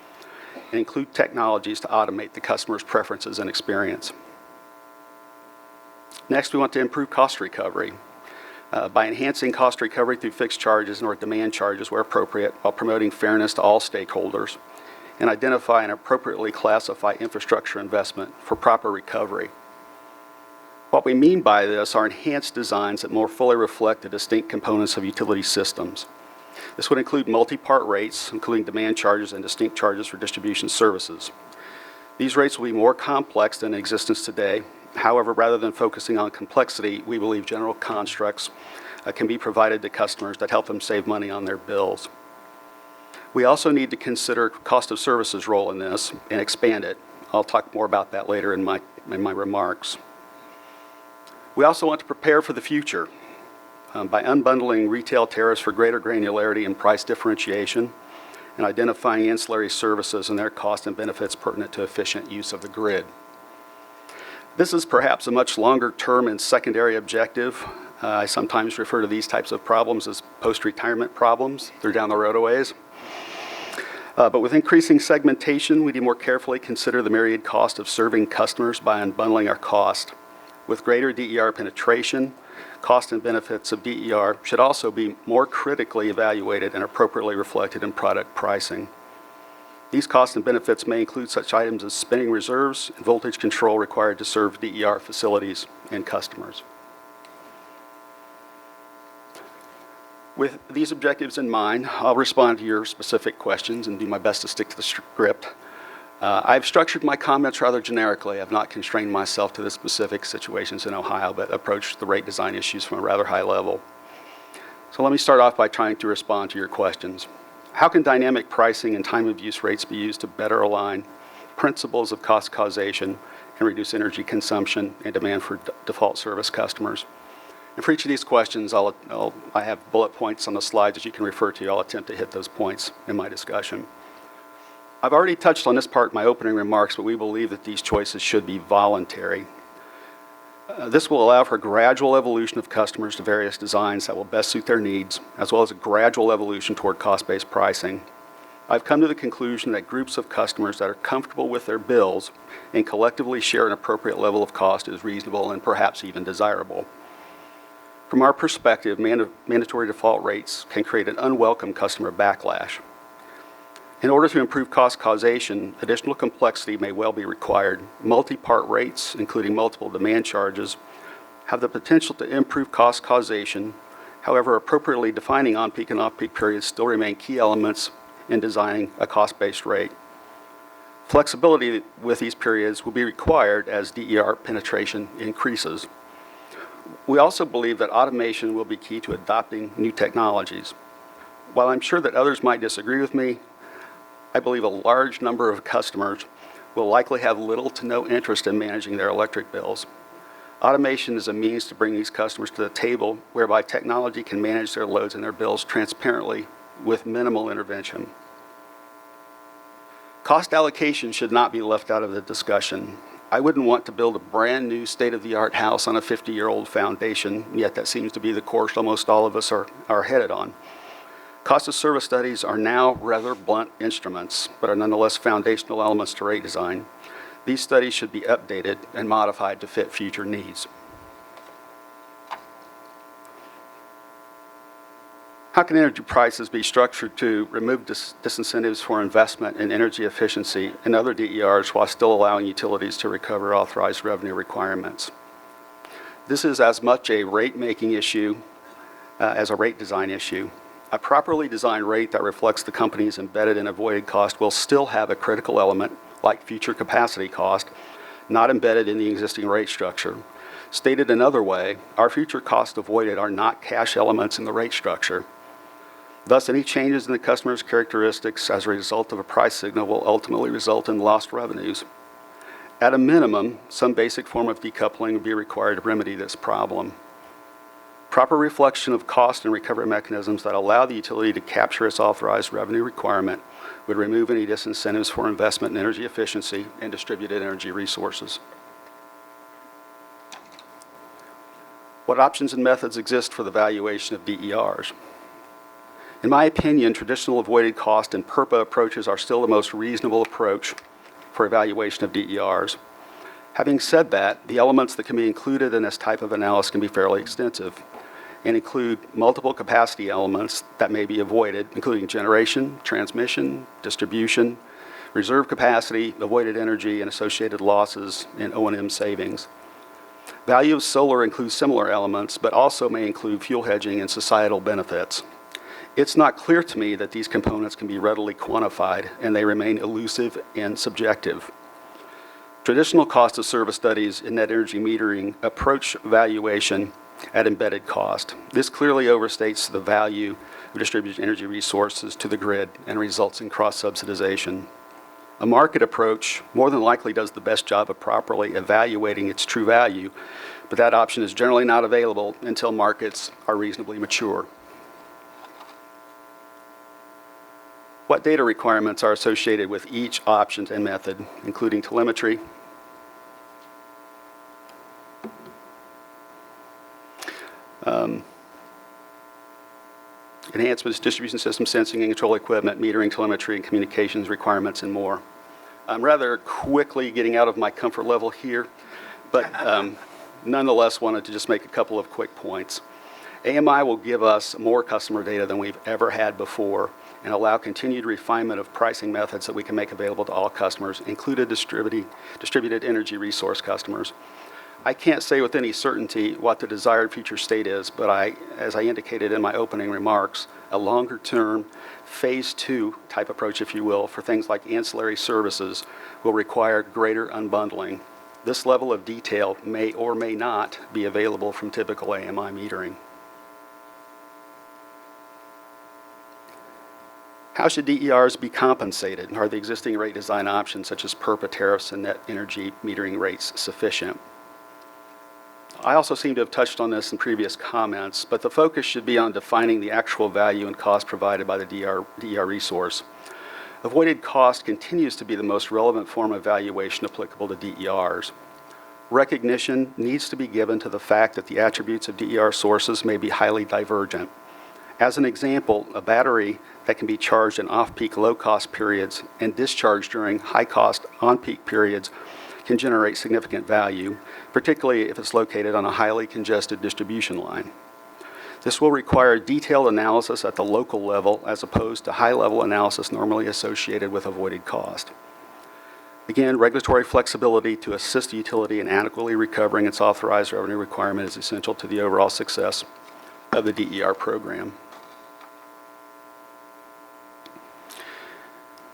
and include technologies to automate the customer's preferences and experience. Next, we want to improve cost recovery by enhancing cost recovery through fixed charges or demand charges where appropriate, while promoting fairness to all stakeholders, and identify and appropriately classify infrastructure investment for proper recovery. What we mean by this are enhanced designs that more fully reflect the distinct components of utility systems. This would include multi-part rates, including demand charges and distinct charges for distribution services. These rates will be more complex than in existence today. However, rather than focusing on complexity, we believe general constructs can be provided to customers that help them save money on their bills. We also need to consider cost of services role in this and expand it. I'll talk more about that later in my remarks. We also want to prepare for the future by unbundling retail tariffs for greater granularity and price differentiation, and identifying ancillary services and their costs and benefits pertinent to efficient use of the grid. This is perhaps a much longer term and secondary objective. I sometimes refer to these types of problems as post-retirement problems. They're down the road a ways. But with increasing segmentation, we need to more carefully consider the myriad cost of serving customers by unbundling our cost. With greater DER penetration, cost and benefits of DER should also be more critically evaluated and appropriately reflected in product pricing. These costs and benefits may include such items as spinning reserves and voltage control required to serve DER facilities and customers. With these objectives in mind, I'll respond to your specific questions and do my best to stick to the script. I've structured my comments rather generically. I've not constrained myself to the specific situations in Ohio, but approached the rate design issues from a rather high level. So let me start off by trying to respond to your questions. How can dynamic pricing and time of use rates be used to better align principles of cost causation and reduce energy consumption and demand for default service customers? And for each of these questions, I have bullet points on the slides that you can refer to. I'll attempt to hit those points in my discussion. I've already touched on this part in my opening remarks, but we believe that these choices should be voluntary. This will allow for a gradual evolution of customers to various designs that will best suit their needs, as well as a gradual evolution toward cost-based pricing. I've come to the conclusion that groups of customers that are comfortable with their bills and collectively share an appropriate level of cost is reasonable and perhaps even desirable. From our perspective, mandatory default rates can create an unwelcome customer backlash. In order to improve cost causation, additional complexity may well be required. Multi-part rates, including multiple demand charges, have the potential to improve cost causation. However, appropriately defining on-peak and off-peak periods still remain key elements in designing a cost-based rate. Flexibility with these periods will be required as DER penetration increases. We also believe that automation will be key to adopting new technologies. While I'm sure that others might disagree with me, I believe a large number of customers will likely have little to no interest in managing their electric bills. Automation is a means to bring these customers to the table whereby technology can manage their loads and their bills transparently with minimal intervention. Cost allocation should not be left out of the discussion. I wouldn't want to build a brand new state-of-the-art house on a 50-year-old foundation, yet that seems to be the course almost all of us are headed on. Cost of service studies are now rather blunt instruments, but are nonetheless foundational elements to rate design. These studies should be updated and modified to fit future needs. How can energy prices be structured to remove disincentives for investment in energy efficiency and other DERs while still allowing utilities to recover authorized revenue requirements? This is as much a rate-making issue as a rate design issue. A properly designed rate that reflects the company's embedded and avoided cost will still have a critical element, like future capacity cost, not embedded in the existing rate structure. Stated another way, our future costs avoided are not cash elements in the rate structure. Thus, any changes in the customer's characteristics as a result of a price signal will ultimately result in lost revenues. At a minimum, some basic form of decoupling would be required to remedy this problem. Proper reflection of cost and recovery mechanisms that allow the utility to capture its authorized revenue requirement would remove any disincentives for investment in energy efficiency and distributed energy resources. What options and methods exist for the valuation of DERs? In my opinion, traditional avoided cost and PERPA approaches are still the most reasonable approach for evaluation of DERs. Having said that, the elements that can be included in this type of analysis can be fairly extensive and include multiple capacity elements that may be avoided, including generation, transmission, distribution, reserve capacity, avoided energy, and associated losses and O&M savings. Value of solar includes similar elements, but also may include fuel hedging and societal benefits. It's not clear to me that these components can be readily quantified, and they remain elusive and subjective. Traditional cost of service studies in net energy metering approach valuation at embedded cost. This clearly overstates the value of distributed energy resources to the grid and results in cross-subsidization. A market approach more than likely does the best job of properly evaluating its true value, but that option is generally not available until markets are reasonably mature. What data requirements are associated with each option and method, including telemetry, enhancements, distribution system sensing and control equipment, metering, telemetry, and communications requirements, and more. I'm rather quickly getting out of my comfort level here, but nonetheless wanted to just make a couple of quick points. AMI will give us more customer data than we've ever had before and allow continued refinement of pricing methods that we can make available to all customers, including distributed energy resource customers. I can't say with any certainty what the desired future state is, but as I indicated in my opening remarks, a longer-term phase 2 type approach, if you will, for things like ancillary services will require greater unbundling. This level of detail may or may not be available from typical AMI metering. How should DERs be compensated? Are the existing rate design options such as PERPA tariffs and net energy metering rates sufficient? I also seem to have touched on this in previous comments, but the focus should be on defining the actual value and cost provided by the DER resource. Avoided cost continues to be the most relevant form of valuation applicable to DERs. Recognition needs to be given to the fact that the attributes of DER sources may be highly divergent. As an example, a battery that can be charged in off-peak low-cost periods and discharged during high-cost on-peak periods can generate significant value, particularly if it's located on a highly congested distribution line. This will require detailed analysis at the local level as opposed to high-level analysis normally associated with avoided cost. Again, regulatory flexibility to assist the utility in adequately recovering its authorized revenue requirement is essential to the overall success of the DER program.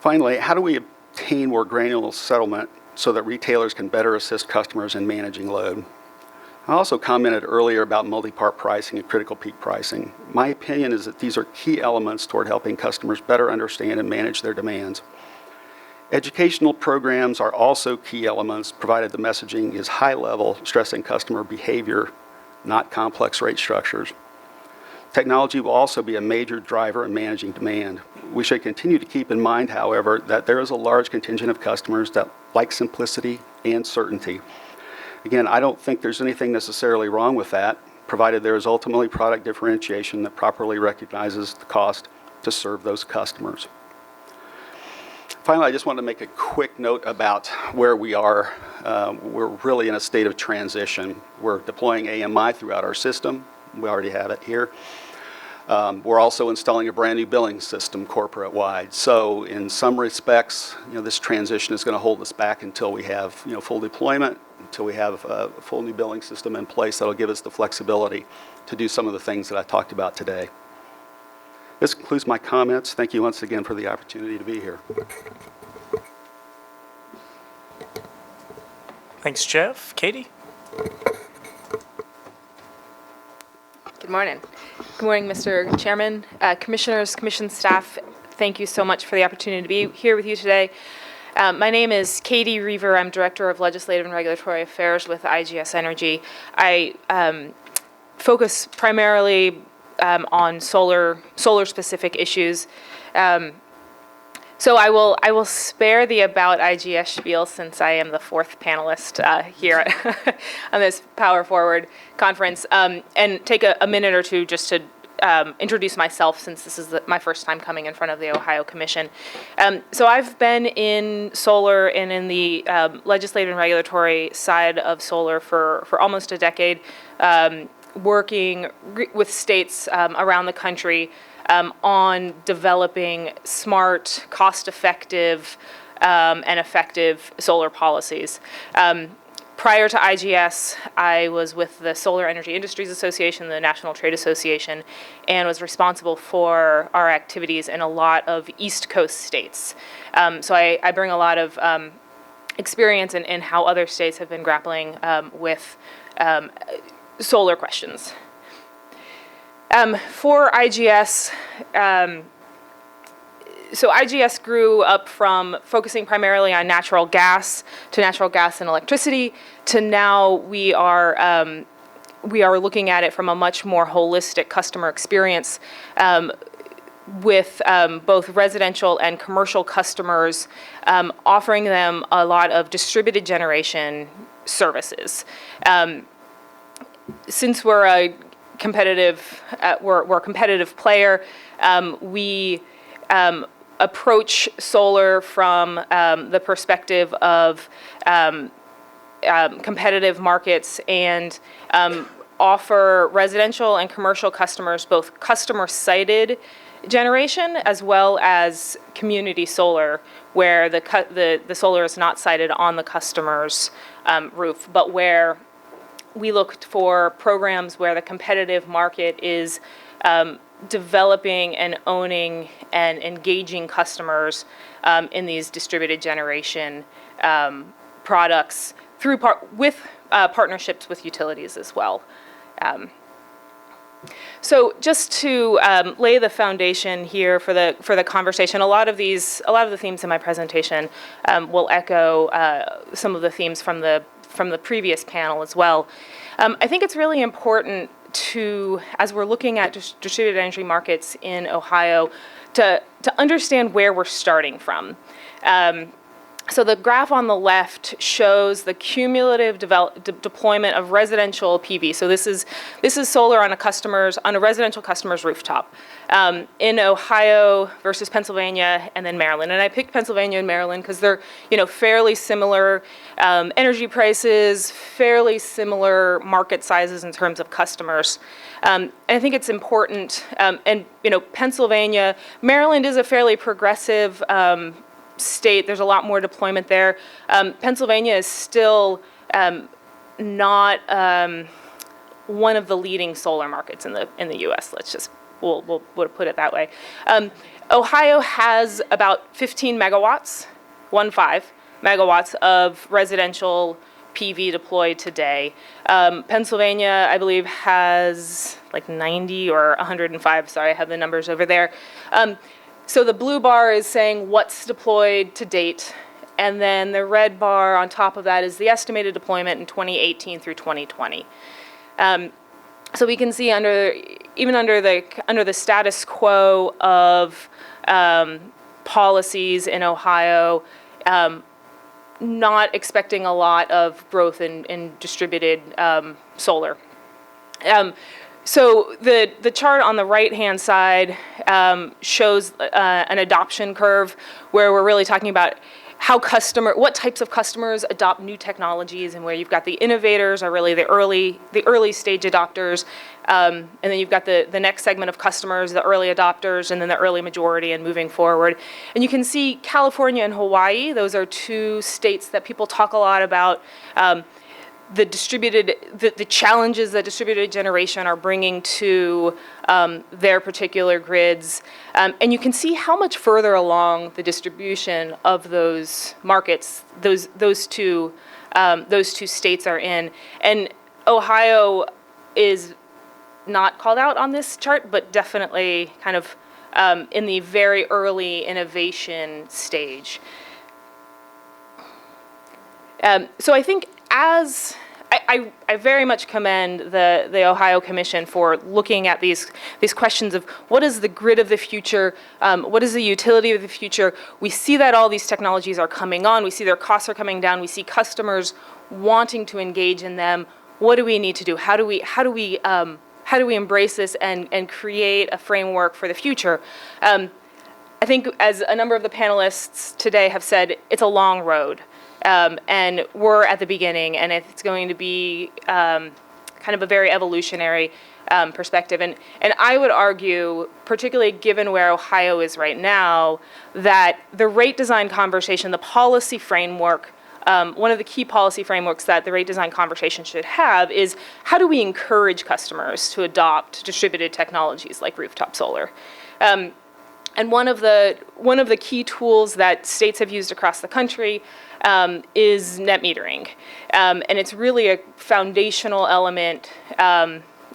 Finally, how do we obtain more granular settlement so that retailers can better assist customers in managing load? I also commented earlier about multi-part pricing and critical peak pricing. My opinion is that these are key elements toward helping customers better understand and manage their demands. Educational programs are also key elements, provided the messaging is high level, stressing customer behavior, not complex rate structures. Technology will also be a major driver in managing demand. We should continue to keep in mind, however, that there is a large contingent of customers that like simplicity and certainty. Again, I don't think there's anything necessarily wrong with that, provided there is ultimately product differentiation that properly recognizes the cost to serve those customers. Finally, I just want to make a quick note about where we are. We're really in a state of transition. We're deploying AMI throughout our system. We already have it here. We're also installing a brand new billing system corporate-wide. So in some respects, this transition is going to hold us back until we have, full deployment, until we have a full new billing system in place that'll give us the flexibility to do some of the things that I talked about today. This concludes my comments. Thank you once again for the opportunity to be here. Thanks, Jeff. Katie? Good morning. Good morning, Mr. Chairman, Commissioners, Commission staff. Thank you so much for the opportunity to be here with you today. My name is Katie Rever. I'm Director of Legislative and Regulatory Affairs with IGS Energy. I focus primarily on solar-specific issues. So I will spare the About IGS spiel since I am the fourth panelist here on this Power Forward conference, and take a minute or two just to introduce myself, since this is my first time coming in front of the Ohio Commission. So I've been in solar and in the legislative and regulatory side of solar for almost a decade, working with states around the country on developing smart, cost-effective, and effective solar policies. Prior to IGS, I was with the Solar Energy Industries Association, the National Trade Association, and was responsible for our activities in a lot of East Coast states. So I bring a lot of experience in how other states have been grappling with solar questions. For IGS, so IGS grew up from focusing primarily on natural gas and electricity, to now we are looking at it from a much more holistic customer experience, with both residential and commercial customers, offering them a lot of distributed generation services. Since we're a competitive player, we approach solar from the perspective of competitive markets, and offer residential and commercial customers both customer-sited generation as well as community solar, where the solar is not sited on the customer's roof, but where we looked for programs where the competitive market is developing and owning and engaging customers in these distributed generation products through partnerships with utilities as well. So just to lay the foundation here for the conversation, a lot of the themes in my presentation will echo some of the themes from the previous panel as well. I think it's really important to, as we're looking at distributed energy markets in Ohio, to understand where we're starting from. So the graph on the left shows the cumulative deployment of residential PV. So this is solar on a residential customer's rooftop in Ohio versus Pennsylvania and then Maryland. And I picked Pennsylvania and Maryland because they're fairly similar energy prices, fairly similar market sizes in terms of customers. And I think it's important. And Pennsylvania, Maryland is a fairly progressive state. There's a lot more deployment there. Pennsylvania is still not one of the leading solar markets in the U.S. We'll put it that way. Ohio has about 15 megawatts, 15 megawatts of residential PV deployed today. Pennsylvania, I believe, has like 90 or 105. Sorry, I have the numbers over there. So the blue bar is saying what's deployed to date, and then the red bar on top of that is the estimated deployment in 2018 through 2020. So we can see under the status quo of policies in Ohio, not expecting a lot of growth in distributed solar. So the chart on the right-hand side shows an adoption curve where we're really talking about what types of customers adopt new technologies, and where you've got the innovators are really the early stage adopters, and then you've got the next segment of customers, the early adopters, and then the early majority and moving forward. And you can see California and Hawaii, those are two states that people talk a lot about. The challenges that distributed generation are bringing to their particular grids. And you can see how much further along the distribution of those markets those two states are in. And Ohio is not called out on this chart, but definitely kind of in the very early innovation stage. So I think I very much commend the Ohio Commission for looking at these questions of what is the grid of the future, what is the utility of the future. We see that all these technologies are coming on, we see their costs are coming down, we see customers wanting to engage in them. What do we need to do? How do we embrace this and create a framework for the future? I think, as a number of the panelists today have said, it's a long road. And we're at the beginning, and it's going to be kind of a very evolutionary perspective. And I would argue, particularly given where Ohio is right now, that the rate design conversation, the policy framework, one of the key policy frameworks that the rate design conversation should have is how do we encourage customers to adopt distributed technologies like rooftop solar? And one of the key tools that states have used across the country is net metering. And it's really a foundational element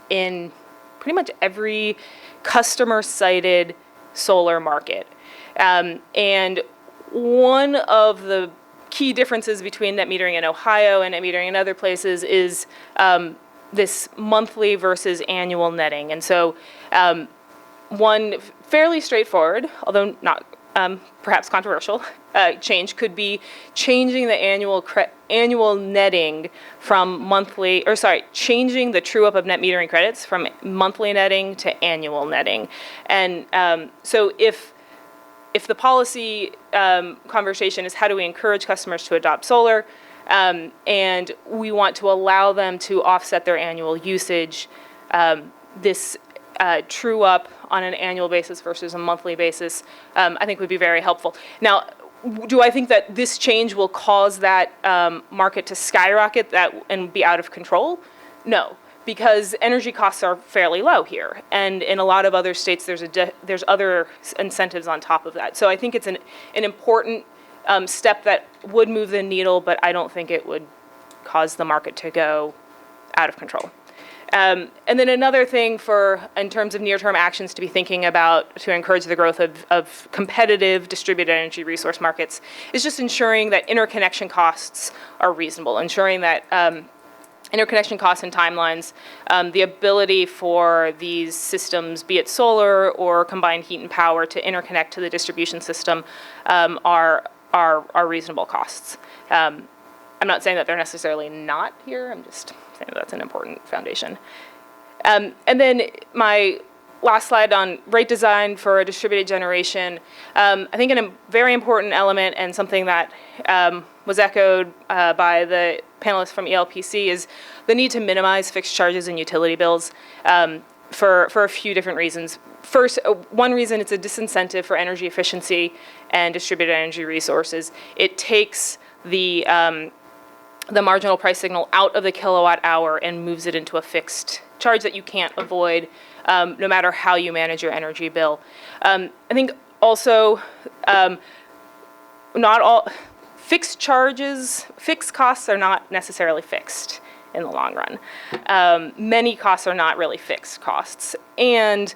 in pretty much every customer-sited solar market. And one of the key differences between net metering in Ohio and net metering in other places is this monthly versus annual netting. And so one fairly straightforward, although not perhaps controversial, change could be changing the annual netting from monthly, changing the true up of net metering credits from monthly netting to annual netting. And so if the policy conversation is how do we encourage customers to adopt solar, and we want to allow them to offset their annual usage, this true up on an annual basis versus a monthly basis, I think would be very helpful. Now, do I think that this change will cause that market to skyrocket and be out of control? No, because energy costs are fairly low here, and in a lot of other states, there's other incentives on top of that. So I think it's an important step that would move the needle, but I don't think it would cause the market to go out of control. And then another thing in terms of near-term actions to be thinking about to encourage the growth of competitive distributed energy resource markets is just ensuring that interconnection costs are reasonable, ensuring that interconnection costs and timelines, the ability for these systems, be it solar or combined heat and power, to interconnect to the distribution system are reasonable costs. I'm not saying that they're necessarily not here, I'm just saying that's an important foundation. And then my last slide on rate design for a distributed generation. I think a very important element and something that was echoed by the panelists from ELPC is the need to minimize fixed charges and utility bills for a few different reasons. First, one reason, it's a disincentive for energy efficiency and distributed energy resources. It takes the marginal price signal out of the kilowatt hour and moves it into a fixed charge that you can't avoid no matter how you manage your energy bill. I think also not all fixed costs are not necessarily fixed in the long run. Many costs are not really fixed costs. And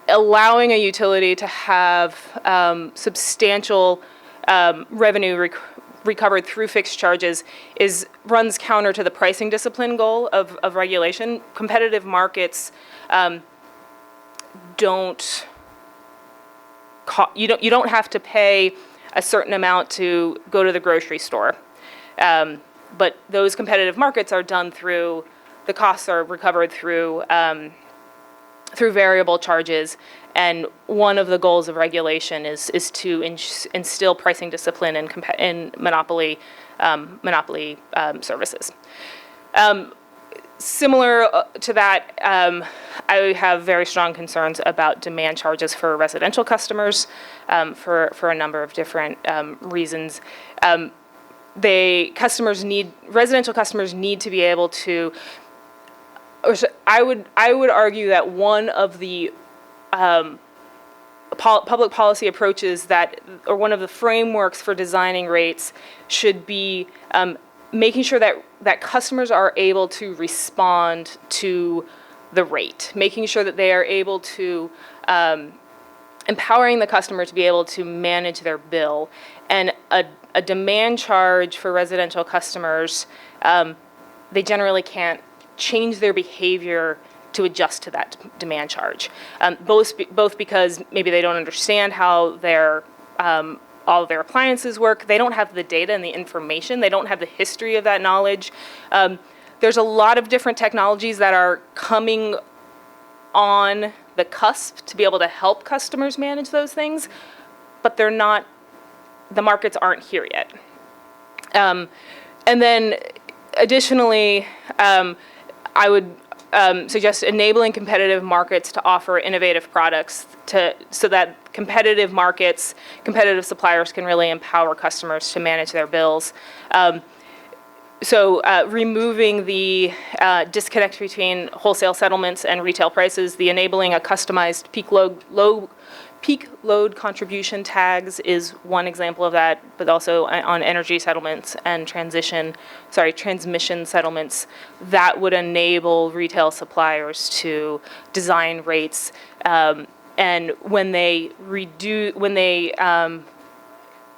allowing a utility to have substantial revenue recovered through fixed charges runs counter to the pricing discipline goal of regulation. Competitive markets you don't have to pay a certain amount to go to the grocery store. But those competitive markets are done through, the costs are recovered through through variable charges. And one of the goals of regulation is to instill pricing discipline in monopoly services. Similar to that, I have very strong concerns about demand charges for residential customers for a number of different reasons. Residential customers need to be able to. I would argue that one of the public policy approaches or one of the frameworks for designing rates should be making sure that customers are able to respond to the rate, making sure that they are able to, empowering the customer to be able to manage their bill. And a demand charge for residential customers, they generally can't change their behavior to adjust to that demand charge, both because maybe they don't understand how all of their appliances work. They don't have the data and the information. They don't have the history of that knowledge. There's a lot of different technologies that are coming on the cusp to be able to help customers manage those things, but the markets aren't here yet. And then additionally, I would suggest enabling competitive markets to offer innovative products so that competitive suppliers can really empower customers to manage their bills. So removing the disconnect between wholesale settlements and retail prices, the enabling a customized peak load contribution tags is one example of that, but also on energy settlements and transmission settlements that would enable retail suppliers to design rates. And when they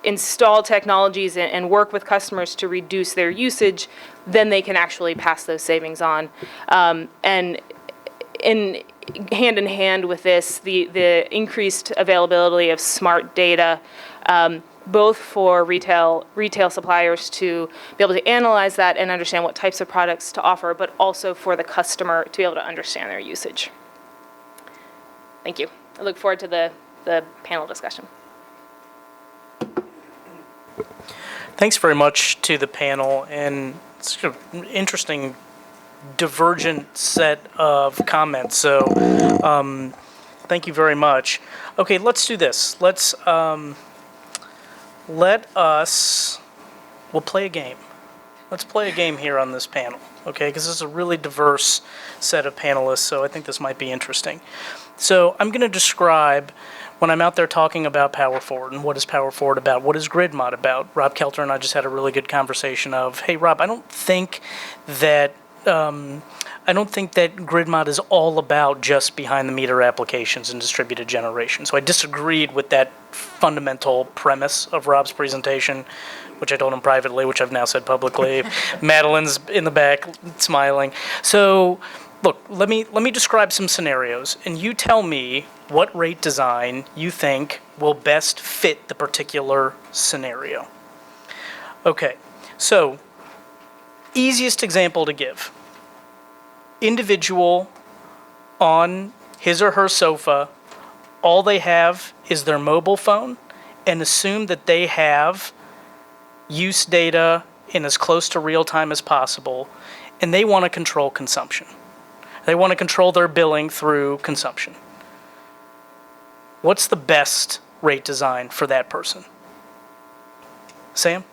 install technologies and work with customers to reduce their usage, then they can actually pass those savings on. And hand in hand with this, the increased availability of smart data, both for retail suppliers to be able to analyze that and understand what types of products to offer, but also for the customer to be able to understand their usage. Thank you. I look forward to the panel discussion. Thanks very much to the panel, and it's an interesting divergent set of comments, so thank you very much. Okay, let's do this. We'll play a game. Let's play a game here on this panel, okay, because this is a really diverse set of panelists, so I think this might be interesting. So I'm going to describe, when I'm out there talking about Power Forward and what is Power Forward about, what is grid mod about. Rob Kelter and I just had a really good conversation of, hey Rob, I don't think that grid mod is all about just behind the meter applications and distributed generation. So I disagreed with that fundamental premise of Rob's presentation, which I told him privately, which I've now said publicly. Madeline's in the back smiling. So look, let me describe some scenarios, and you tell me what rate design you think will best fit the particular scenario. Okay, so easiest example to give. Individual on his or her sofa, all they have is their mobile phone, and assume that they have use data in as close to real time as possible, and they want to control consumption. They want to control their billing through consumption. What's the best rate design for that person? Sam?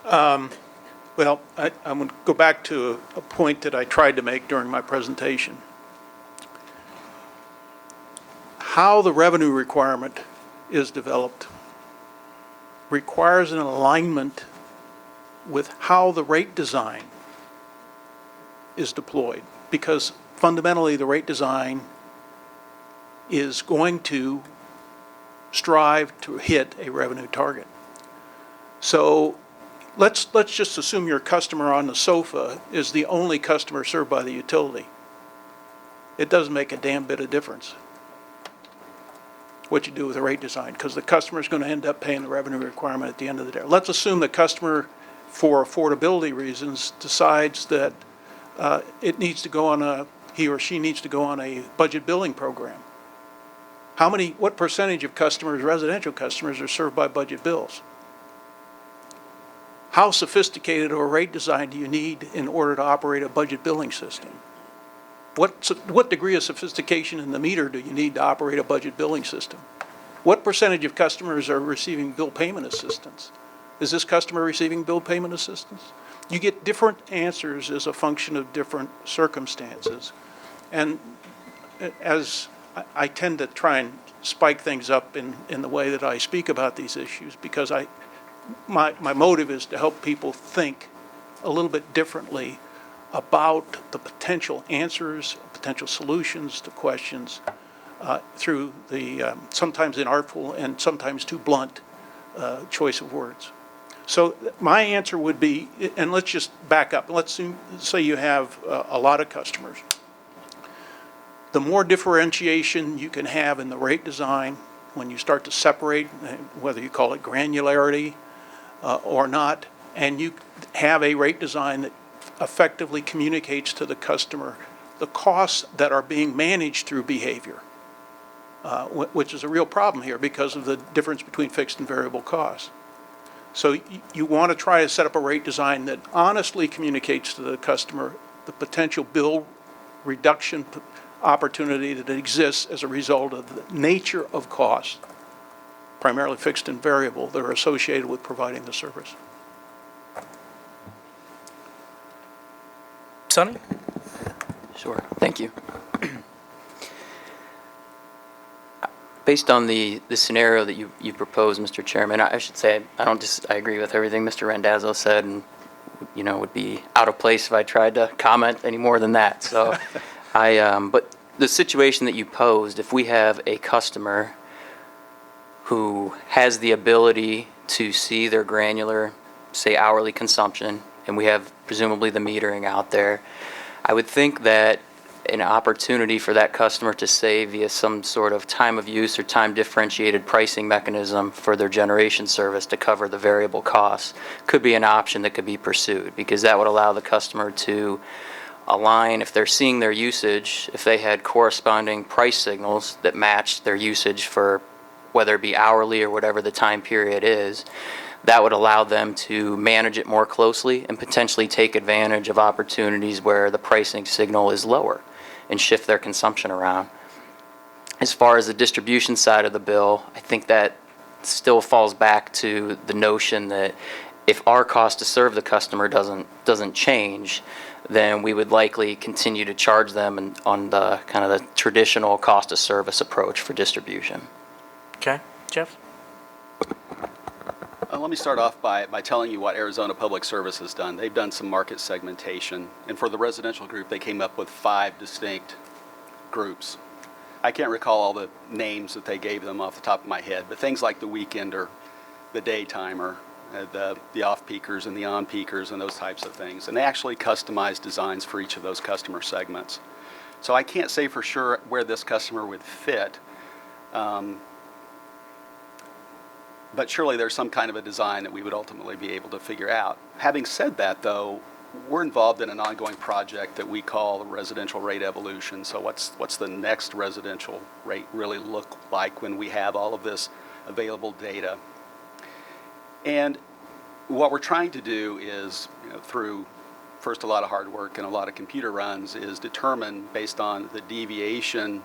Well, I'm going to go back to a point that I tried to make during my presentation. How the revenue requirement is developed requires an alignment with how the rate design is deployed, because fundamentally the rate design is going to strive to hit a revenue target. So let's just assume your customer on the sofa is the only customer served by the utility. It doesn't make a damn bit of difference what you do with the rate design, because the customer is going to end up paying the revenue requirement at the end of the day. Let's assume the customer, for affordability reasons, decides that it needs to go on he or she needs to go on a budget billing program. What percentage of customers, residential customers, are served by budget bills? How sophisticated of a rate design do you need in order to operate a budget billing system? What degree of sophistication in the meter do you need to operate a budget billing system? What percentage of customers are receiving bill payment assistance? Is this customer receiving bill payment assistance? You get different answers as a function of different circumstances. And as I tend to try and spike things up in the way that I speak about these issues, because my motive is to help people think a little bit differently about the potential answers, potential solutions to questions through the sometimes inartful and sometimes too blunt choice of words. So my answer would be, and let's just back up. Let's say you have a lot of customers. The more differentiation you can have in the rate design, when you start to separate, whether you call it granularity or not, and you have a rate design that effectively communicates to the customer the costs that are being managed through behavior, which is a real problem here because of the difference between fixed and variable costs. So you want to try to set up a rate design that honestly communicates to the customer the potential bill reduction opportunity that exists as a result of the nature of costs, primarily fixed and variable, that are associated with providing the service. Sonny? Sure, thank you. Based on the scenario that you proposed, Mr. Chairman, I should say I agree with everything Mr. Randazzo said, and would be out of place if I tried to comment any more than that. So, but the situation that you posed, if we have a customer who has the ability to see their granular, say, hourly consumption, and we have presumably the metering out there, I would think that an opportunity for that customer to save via some sort of time of use or time differentiated pricing mechanism for their generation service to cover the variable costs could be an option that could be pursued, because that would allow the customer to align, if they're seeing their usage, if they had corresponding price signals that match their usage for whether it be hourly or whatever the time period is, that would allow them to manage it more closely and potentially take advantage of opportunities where the pricing signal is lower and shift their consumption around. As far as the distribution side of the bill, I think that still falls back to the notion that if our cost to serve the customer doesn't change, then we would likely continue to charge them on the kind of the traditional cost of service approach for distribution. Okay. Jeff? Let me start off by telling you what Arizona Public Service has done. They've done some market segmentation, and for the residential group, they came up with 5 distinct groups. I can't recall all the names that they gave them off the top of my head, but things like the weekender, the daytimer, the off-peakers and the on-peakers and those types of things. And they actually customized designs for each of those customer segments. So I can't say for sure where this customer would fit, but surely there's some kind of a design that we would ultimately be able to figure out. Having said that, though, we're involved in an ongoing project that we call residential rate evolution. So what's the next residential rate really look like when we have all of this available data? And what we're trying to do is, through first a lot of hard work and a lot of computer runs, is determine, based on the deviation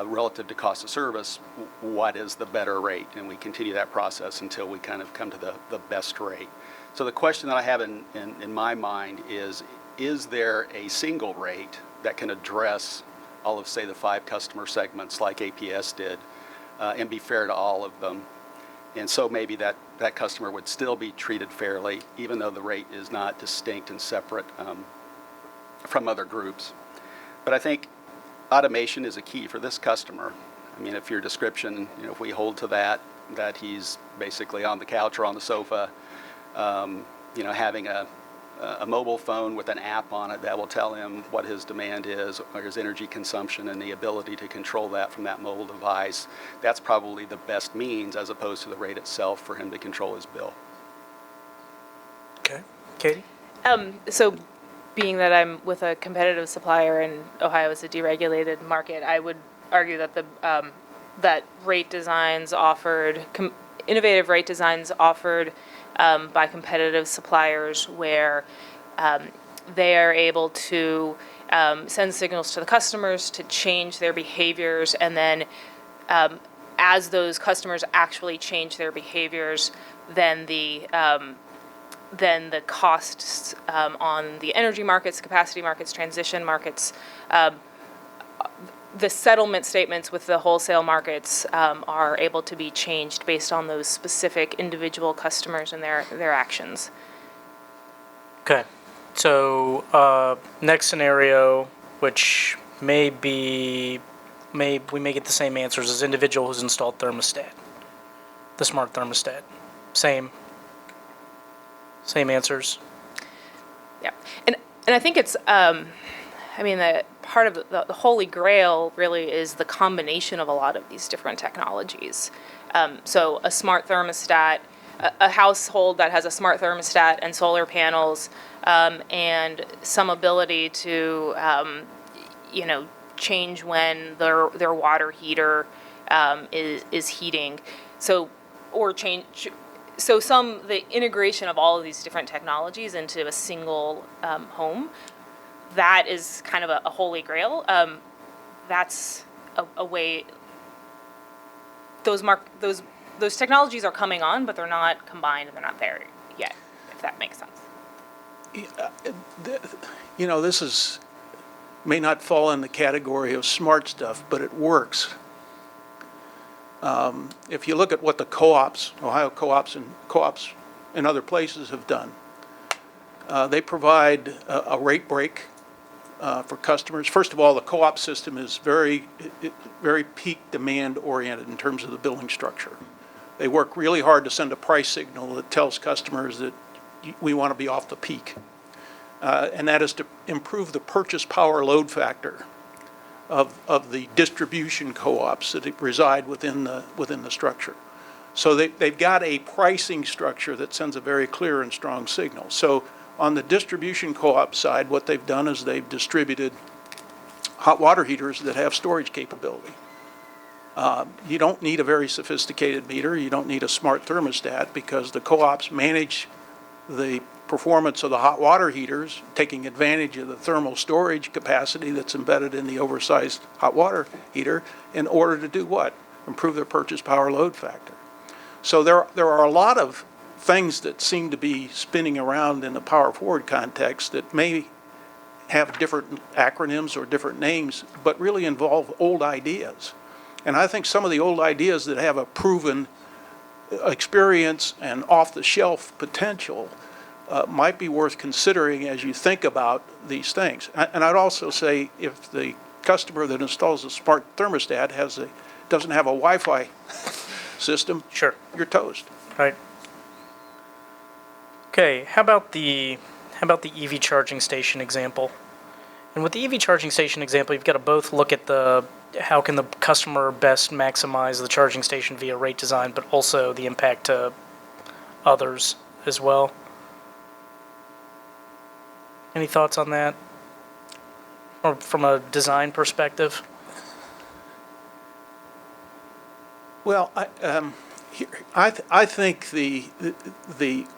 relative to cost of service, what is the better rate, and we continue that process until we kind of come to the best rate. So the question that I have in my mind is there a single rate that can address all of, say, the 5 customer segments like APS did, and be fair to all of them? And so maybe that customer would still be treated fairly, even though the rate is not distinct and separate from other groups. But I think automation is a key for this customer. I mean, if your description, if we hold to that he's basically on the couch or on the sofa, having a mobile phone with an app on it that will tell him what his demand is or his energy consumption, and the ability to control that from that mobile device, that's probably the best means as opposed to the rate itself for him to control his bill. Okay. Katie? So being that I'm with a competitive supplier and Ohio is a deregulated market, I would argue that that rate designs offered, innovative rate designs offered by competitive suppliers where they are able to send signals to the customers to change their behaviors, and then as those customers actually change their behaviors, then the costs on the energy markets, capacity markets, transition markets, the settlement statements with the wholesale markets are able to be changed based on those specific individual customers and their actions. Okay. So next scenario, which we may get the same answers as individual who's installed thermostat, the smart thermostat. Same answers. Yeah, and I think it's, the part of the holy grail really is the combination of a lot of these different technologies. So a smart thermostat, a household that has a smart thermostat and solar panels, and some ability to, change when their water heater is heating. So, or change. So the integration of all of these different technologies into a single home, that is kind of a holy grail. That's a way. Those technologies are coming on, but they're not combined and they're not there yet, if that makes sense. This may not fall in the category of smart stuff, but it works. If you look at what the co-ops, Ohio co-ops and co-ops in other places have done, they provide a rate break for customers. First of all, the co-op system is very peak demand oriented in terms of the billing structure. They work really hard to send a price signal that tells customers that we want to be off the peak. And that is to improve the purchase power load factor of the distribution co-ops that reside within the structure. So they've got a pricing structure that sends a very clear and strong signal. So on the distribution co-op side, what they've done is they've distributed hot water heaters that have storage capability. You don't need a very sophisticated meter. You don't need a smart thermostat because the co-ops manage the performance of the hot water heaters, taking advantage of the thermal storage capacity that's embedded in the oversized hot water heater in order to do what? Improve their purchase power load factor. So there are a lot of things that seem to be spinning around in the power forward context that may have different acronyms or different names, but really involve old ideas. And I think some of the old ideas that have a proven experience and off-the-shelf potential might be worth considering as you think about these things. And I'd also say if the customer that installs a smart thermostat doesn't have a Wi-Fi system, Sure. you're toast. Right. Okay, how about the EV charging station example? And with the EV charging station example, you've got to both look at how can the customer best maximize the charging station via rate design, but also the impact to others as well. Any thoughts on that? Or from a design perspective? Well, I think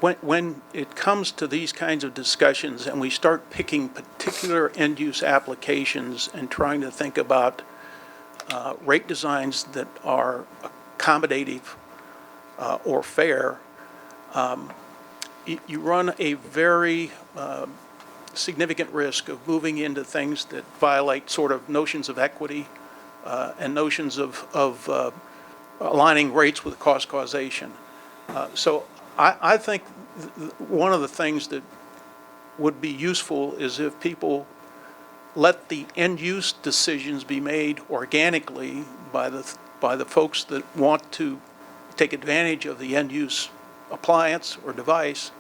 when it comes to these kinds of discussions and we start picking particular end-use applications and trying to think about rate designs that are accommodative or fair, you run a very significant risk of moving into things that violate sort of notions of equity and notions of aligning rates with cost causation. So I think one of the things that would be useful is if people let the end-use decisions be made organically by the folks that want to take advantage of the end-use appliance or device,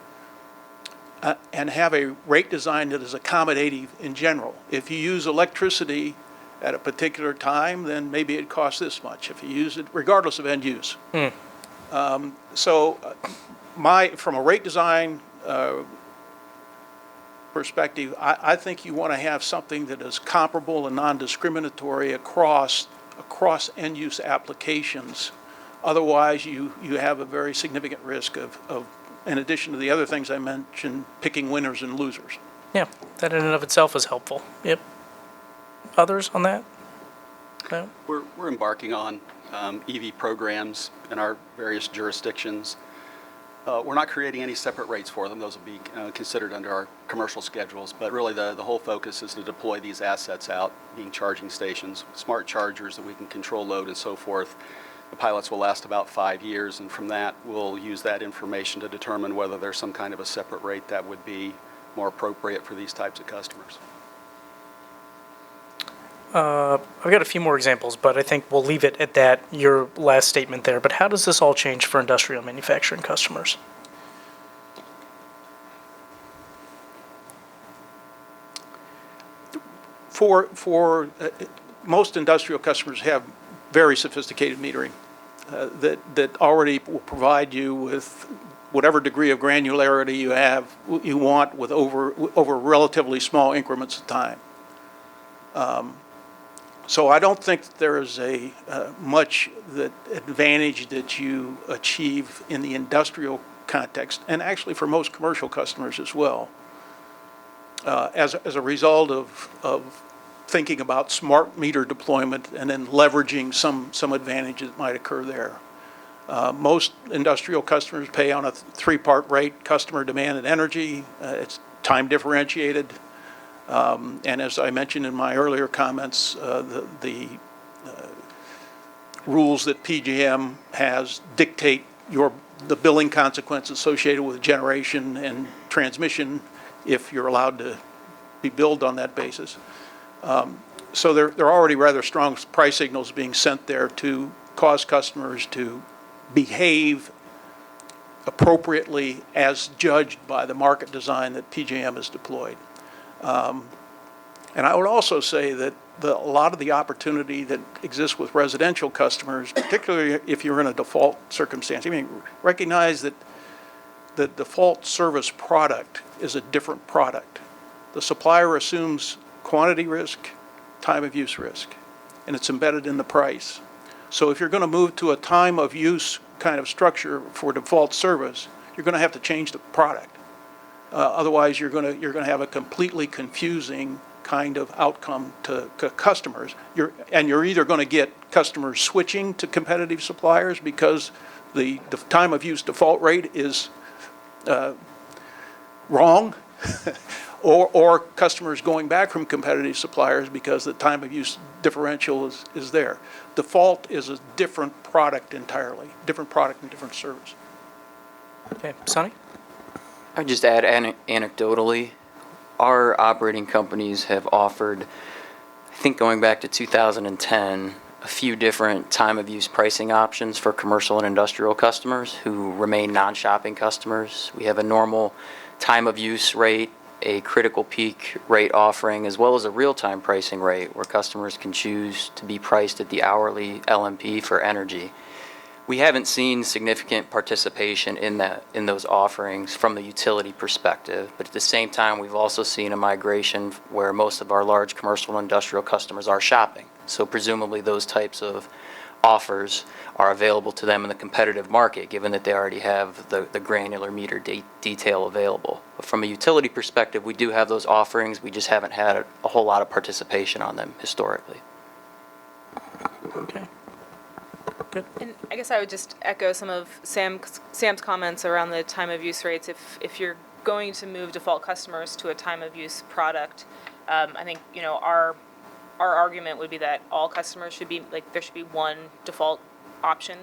and have a rate design that is accommodative in general. If you use electricity at a particular time, then maybe it costs this much. If you use it, regardless of end use. From a rate design perspective, I think you want to have something that is comparable and non-discriminatory across end-use applications. Otherwise, you have a very significant risk of, in addition to the other things I mentioned, picking winners and losers. Yeah, that in and of itself is helpful. Yep. Others on that? No? We're embarking on EV programs in our various jurisdictions. We're not creating any separate rates for them. Those will be considered under our commercial schedules. But really the whole focus is to deploy these assets out, being charging stations, smart chargers that we can control load and so forth. The pilots will last about 5 years, and from that we'll use that information to determine whether there's some kind of a separate rate that would be more appropriate for these types of customers. I've got a few more examples, but I think we'll leave it at that, your last statement there. But how does this all change for industrial manufacturing customers? Most industrial customers have very sophisticated metering that already will provide you with whatever degree of granularity you want with over relatively small increments of time. So I don't think that there is a much advantage that you achieve in the industrial context, and actually for most commercial customers as well, as a result of thinking about smart meter deployment and then leveraging some advantage that might occur there. Most industrial customers pay on a three-part rate: customer, demand, and energy. It's time differentiated. And as I mentioned in my earlier comments, the rules that PJM has dictate the billing consequence associated with generation and transmission if you're allowed to be billed on that basis. So there are already rather strong price signals being sent there to cause customers to behave appropriately as judged by the market design that PJM has deployed. And I would also say that a lot of the opportunity that exists with residential customers, particularly if you're in a default circumstance, I mean, recognize that the default service product is a different product. The supplier assumes quantity risk, time of use risk, and it's embedded in the price. So if you're going to move to a time of use kind of structure for default service, you're going to have to change the product. Otherwise, you're going to have a completely confusing kind of outcome to customers. You're either going to get customers switching to competitive suppliers because the time of use default rate is wrong, or customers going back from competitive suppliers because the time of use differential is there. Default is a different product entirely, different product and different service. Okay, Sonny? I'd just add anecdotally, our operating companies have offered, I think going back to 2010, a few different time of use pricing options for commercial and industrial customers who remain non-shopping customers. We have a normal time of use rate, a critical peak rate offering, as well as a real-time pricing rate where customers can choose to be priced at the hourly LMP for energy. We haven't seen significant participation in those offerings from the utility perspective, but at the same time, we've also seen a migration where most of our large commercial and industrial customers are shopping. So presumably those types of offers are available to them in the competitive market, given that they already have the granular meter detail available. But from a utility perspective, we do have those offerings. We just haven't had a whole lot of participation on them historically. Okay. Good. And I guess I would just echo some of Sam's comments around the time of use rates. If you're going to move default customers to a time of use product, I think our argument would be that all customers should be there should be one default option,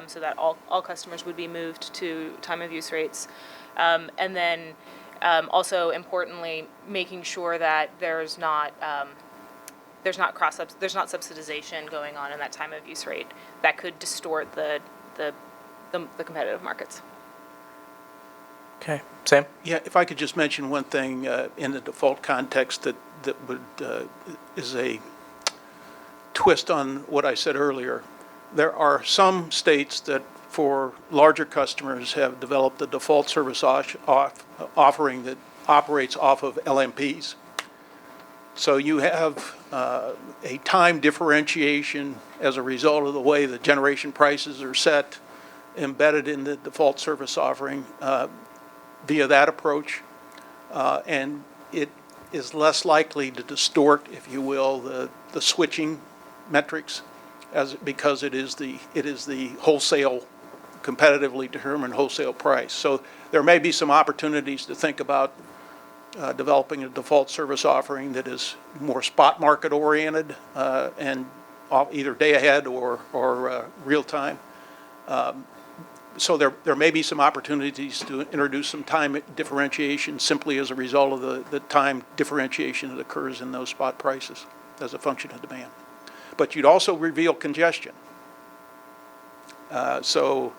so that all customers would be moved to time of use rates, and then also importantly making sure that there's not subsidization going on in that time of use rate that could distort the competitive markets. Okay, Sam? Yeah, if I could just mention one thing in the default context that would is a twist on what I said earlier. There are some states that, for larger customers, have developed a default service offering that operates off of LMPs. So you have a time differentiation as a result of the way the generation prices are set, embedded in the default service offering via that approach. And it is less likely to distort, if you will, the switching metrics because it is the wholesale, competitively determined wholesale price. So there may be some opportunities to think about developing a default service offering that is more spot market oriented and either day ahead or real time. So there may be some opportunities to introduce some time differentiation simply as a result of the time differentiation that occurs in those spot prices as a function of demand. But you'd also reveal congestion. And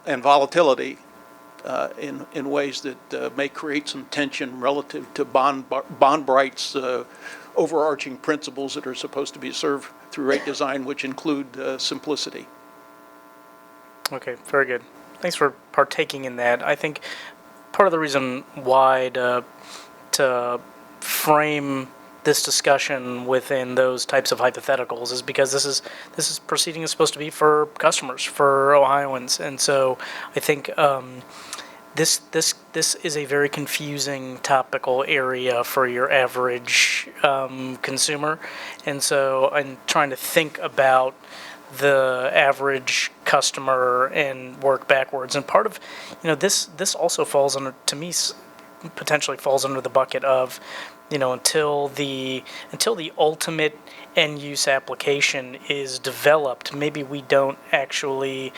volatility in ways that may create some tension relative to Bond-Bright's overarching principles that are supposed to be served through rate design, which include simplicity. Okay, very good. Thanks for partaking in that. I think part of the reason why to frame this discussion within those types of hypotheticals is because this proceeding is supposed to be for customers, for Ohioans, and so I think this is a very confusing topical area for your average consumer, and so I'm trying to think about the average customer and work backwards. And part of, this also falls under, to me, potentially falls under the bucket of, until the ultimate end use application is developed, maybe we don't actually,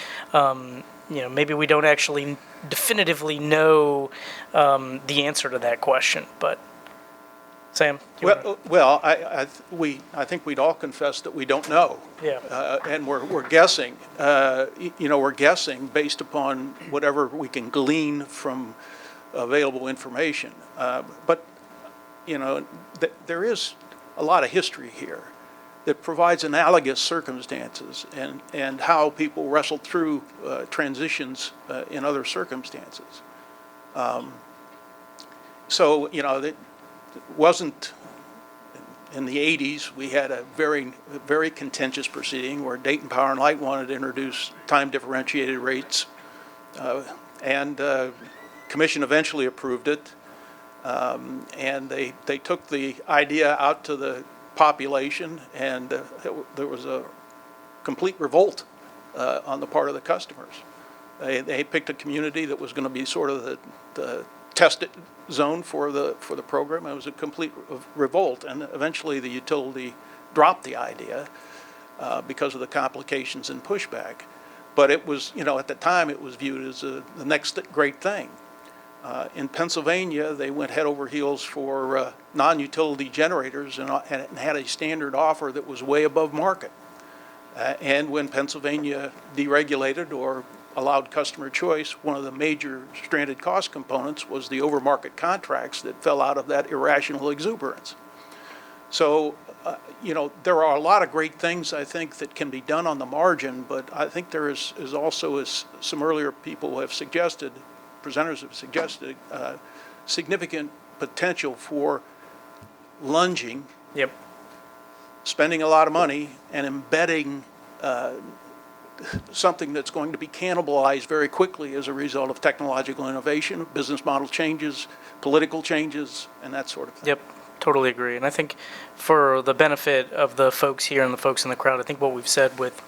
definitively know the answer to that question. But Sam? I think we'd all confess that we don't know. Yeah. And we're guessing. We're guessing based upon whatever we can glean from available information. But there is a lot of history here that provides analogous circumstances and how people wrestle through transitions in other circumstances. It wasn't in the 80s. We had a very, very contentious proceeding where Dayton Power and Light wanted to introduce time differentiated rates, and Commission eventually approved it. And they took the idea out to the population, and there was a complete revolt on the part of the customers. They picked a community that was going to be sort of the test zone for the program. It was a complete revolt, and eventually the utility dropped the idea because of the complications and pushback. But it was, at the time, it was viewed as the next great thing. In Pennsylvania, they went head over heels for non-utility generators and had a standard offer that was way above market. And when Pennsylvania deregulated or allowed customer choice, one of the major stranded cost components was the overmarket contracts that fell out of that irrational exuberance. So, there are a lot of great things, I think, that can be done on the margin, but I think there is also, as some earlier people have suggested, presenters have suggested, significant potential for lunging, spending a lot of money, and embedding something that's going to be cannibalized very quickly as a result of technological innovation, business model changes, political changes, and that sort of thing. Yep, totally agree. And I think for the benefit of the folks here and the folks in the crowd, I think what we've said with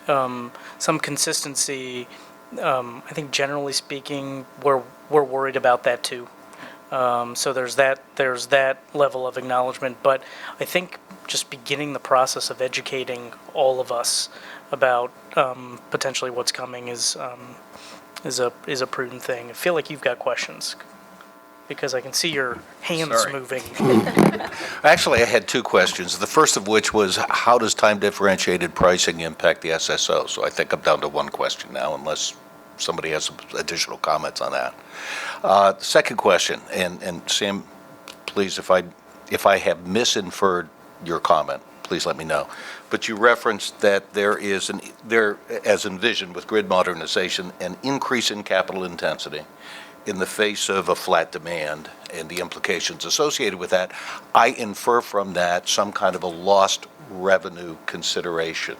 some consistency, I think generally speaking, we're worried about that too. So there's that level of acknowledgement. But I think just beginning the process of educating all of us about potentially what's coming is a prudent thing. I feel like you've got questions because I can see your hands moving. Actually, I had two questions. The first of which was, how does time differentiated pricing impact the SSO? So I think I'm down to one question now, unless somebody has some additional comments on that. The second question, and Sam, please, if I have misinferred your comment, please let me know. But you referenced that there is as envisioned with grid modernization, an increase in capital intensity, in the face of a flat demand and the implications associated with that, I infer from that some kind of a lost revenue consideration.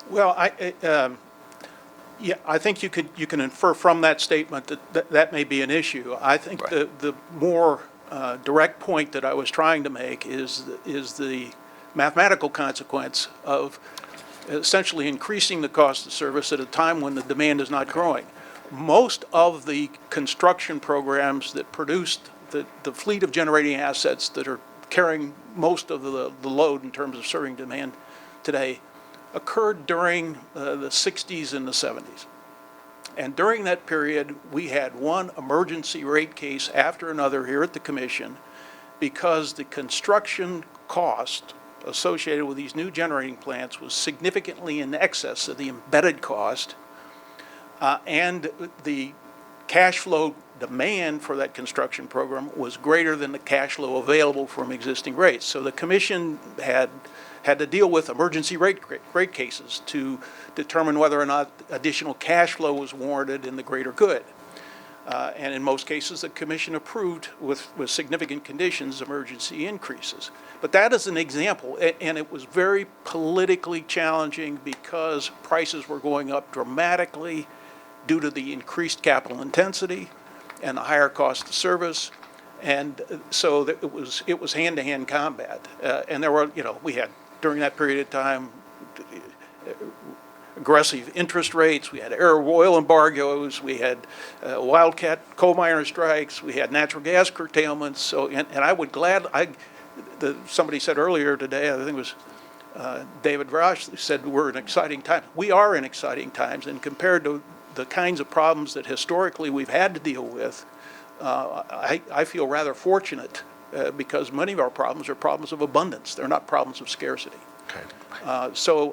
Well, yeah, I think you can infer from that statement that may be an issue. I think Right. the more direct point that I was trying to make is the mathematical consequence of essentially increasing the cost of service at a time when the demand is not growing. Most of the construction programs that produced the fleet of generating assets that are carrying most of the load in terms of serving demand today occurred during the 60s and the 70s. And during that period, we had one emergency rate case after another here at the Commission because the construction cost associated with these new generating plants was significantly in excess of the embedded cost, and the cash flow demand for that construction program was greater than the cash flow available from existing rates. So the Commission had to deal with emergency rate cases to determine whether or not additional cash flow was warranted in the greater good. And in most cases, the Commission approved with significant conditions emergency increases. But that is an example, and it was very politically challenging because prices were going up dramatically due to the increased capital intensity and the higher cost of service. And so it was hand-to-hand combat. And there were, we had, during that period of time, aggressive interest rates, we had Arab oil embargoes, we had wildcat coal miner strikes, we had natural gas curtailments. So, and I would somebody said earlier today, I think it was David Rosh, said we're in exciting times. We are in exciting times, and compared to the kinds of problems that historically we've had to deal with, I feel rather fortunate because many of our problems are problems of abundance. They're not problems of scarcity. Okay.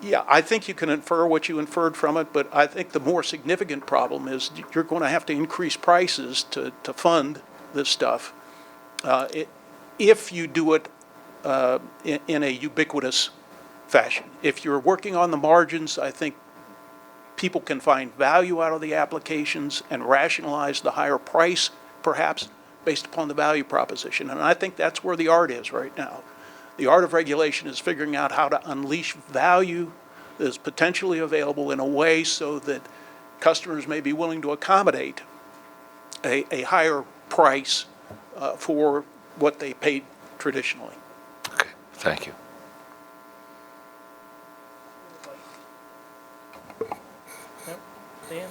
Yeah, I think you can infer what you inferred from it, but I think the more significant problem is you're going to have to increase prices to fund this stuff if you do it in a ubiquitous fashion. If you're working on the margins, I think people can find value out of the applications and rationalize the higher price, perhaps, based upon the value proposition. And I think that's where the art is right now. The art of regulation is figuring out how to unleash value that is potentially available in a way so that customers may be willing to accommodate a higher price for what they paid traditionally. Okay, thank you. Dan?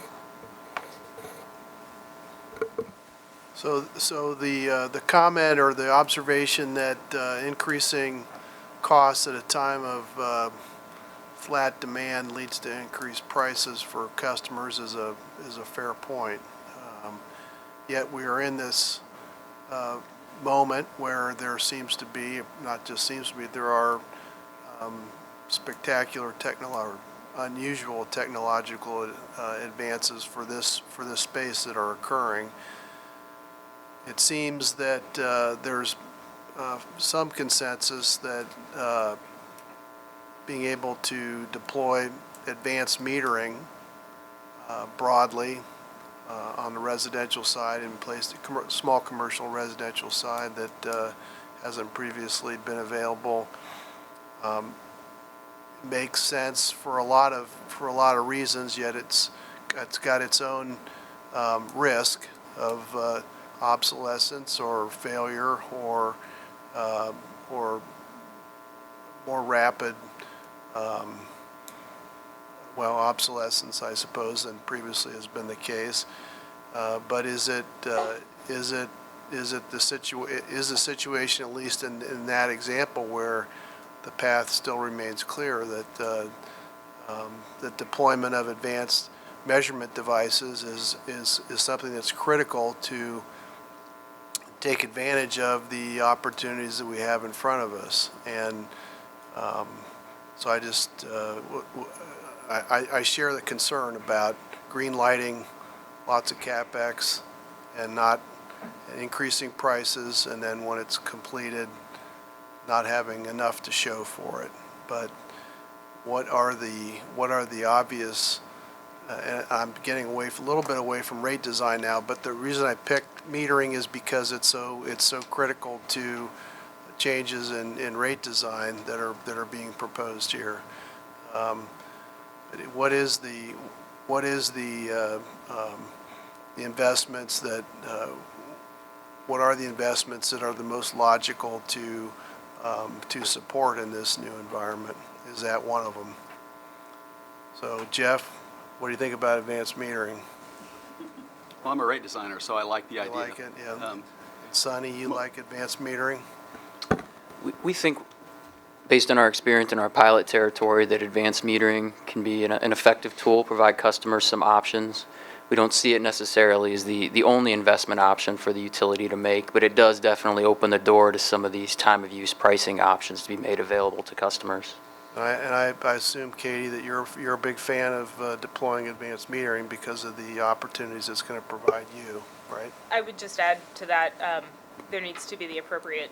So the comment or the observation that increasing costs at a time of flat demand leads to increased prices for customers is a fair point. Yet we are in this moment where there seems to be, not just seems to be, there are spectacular unusual technological advances for this space that are occurring. It seems that there's some consensus that being able to deploy advanced metering broadly on the residential side and place the small commercial residential side that hasn't previously been available makes sense for a lot of reasons. Yet it's got its own risk of obsolescence or failure or more rapid obsolescence, I suppose, than previously has been the case. But is the situation, at least in that example, where the path still remains clear that the deployment of advanced measurement devices is something that's critical to take advantage of the opportunities that we have in front of us. And so I just, I share the concern about green lighting, lots of CapEx, and not increasing prices, and then when it's completed, not having enough to show for it. But what are the obvious and I'm getting a little bit away from rate design now, but the reason I picked metering is because it's so critical to changes in rate design that are being proposed here. What is the investments that what are the investments that are the most logical to support in this new environment? Is that one of them? So Jeff, what do you think about advanced metering? Well, I'm a rate designer, so I like the You idea. like it, yeah. Sonny, you like advanced metering? We think, based on our experience in our pilot territory, that advanced metering can be an effective tool, provide customers some options. We don't see it necessarily as the only investment option for the utility to make, but it does definitely open the door to some of these time-of-use pricing options to be made available to customers. I assume, Katie, that you're a big fan of deploying advanced metering because of the opportunities it's going to provide you, right? I would just add to that, there needs to be the appropriate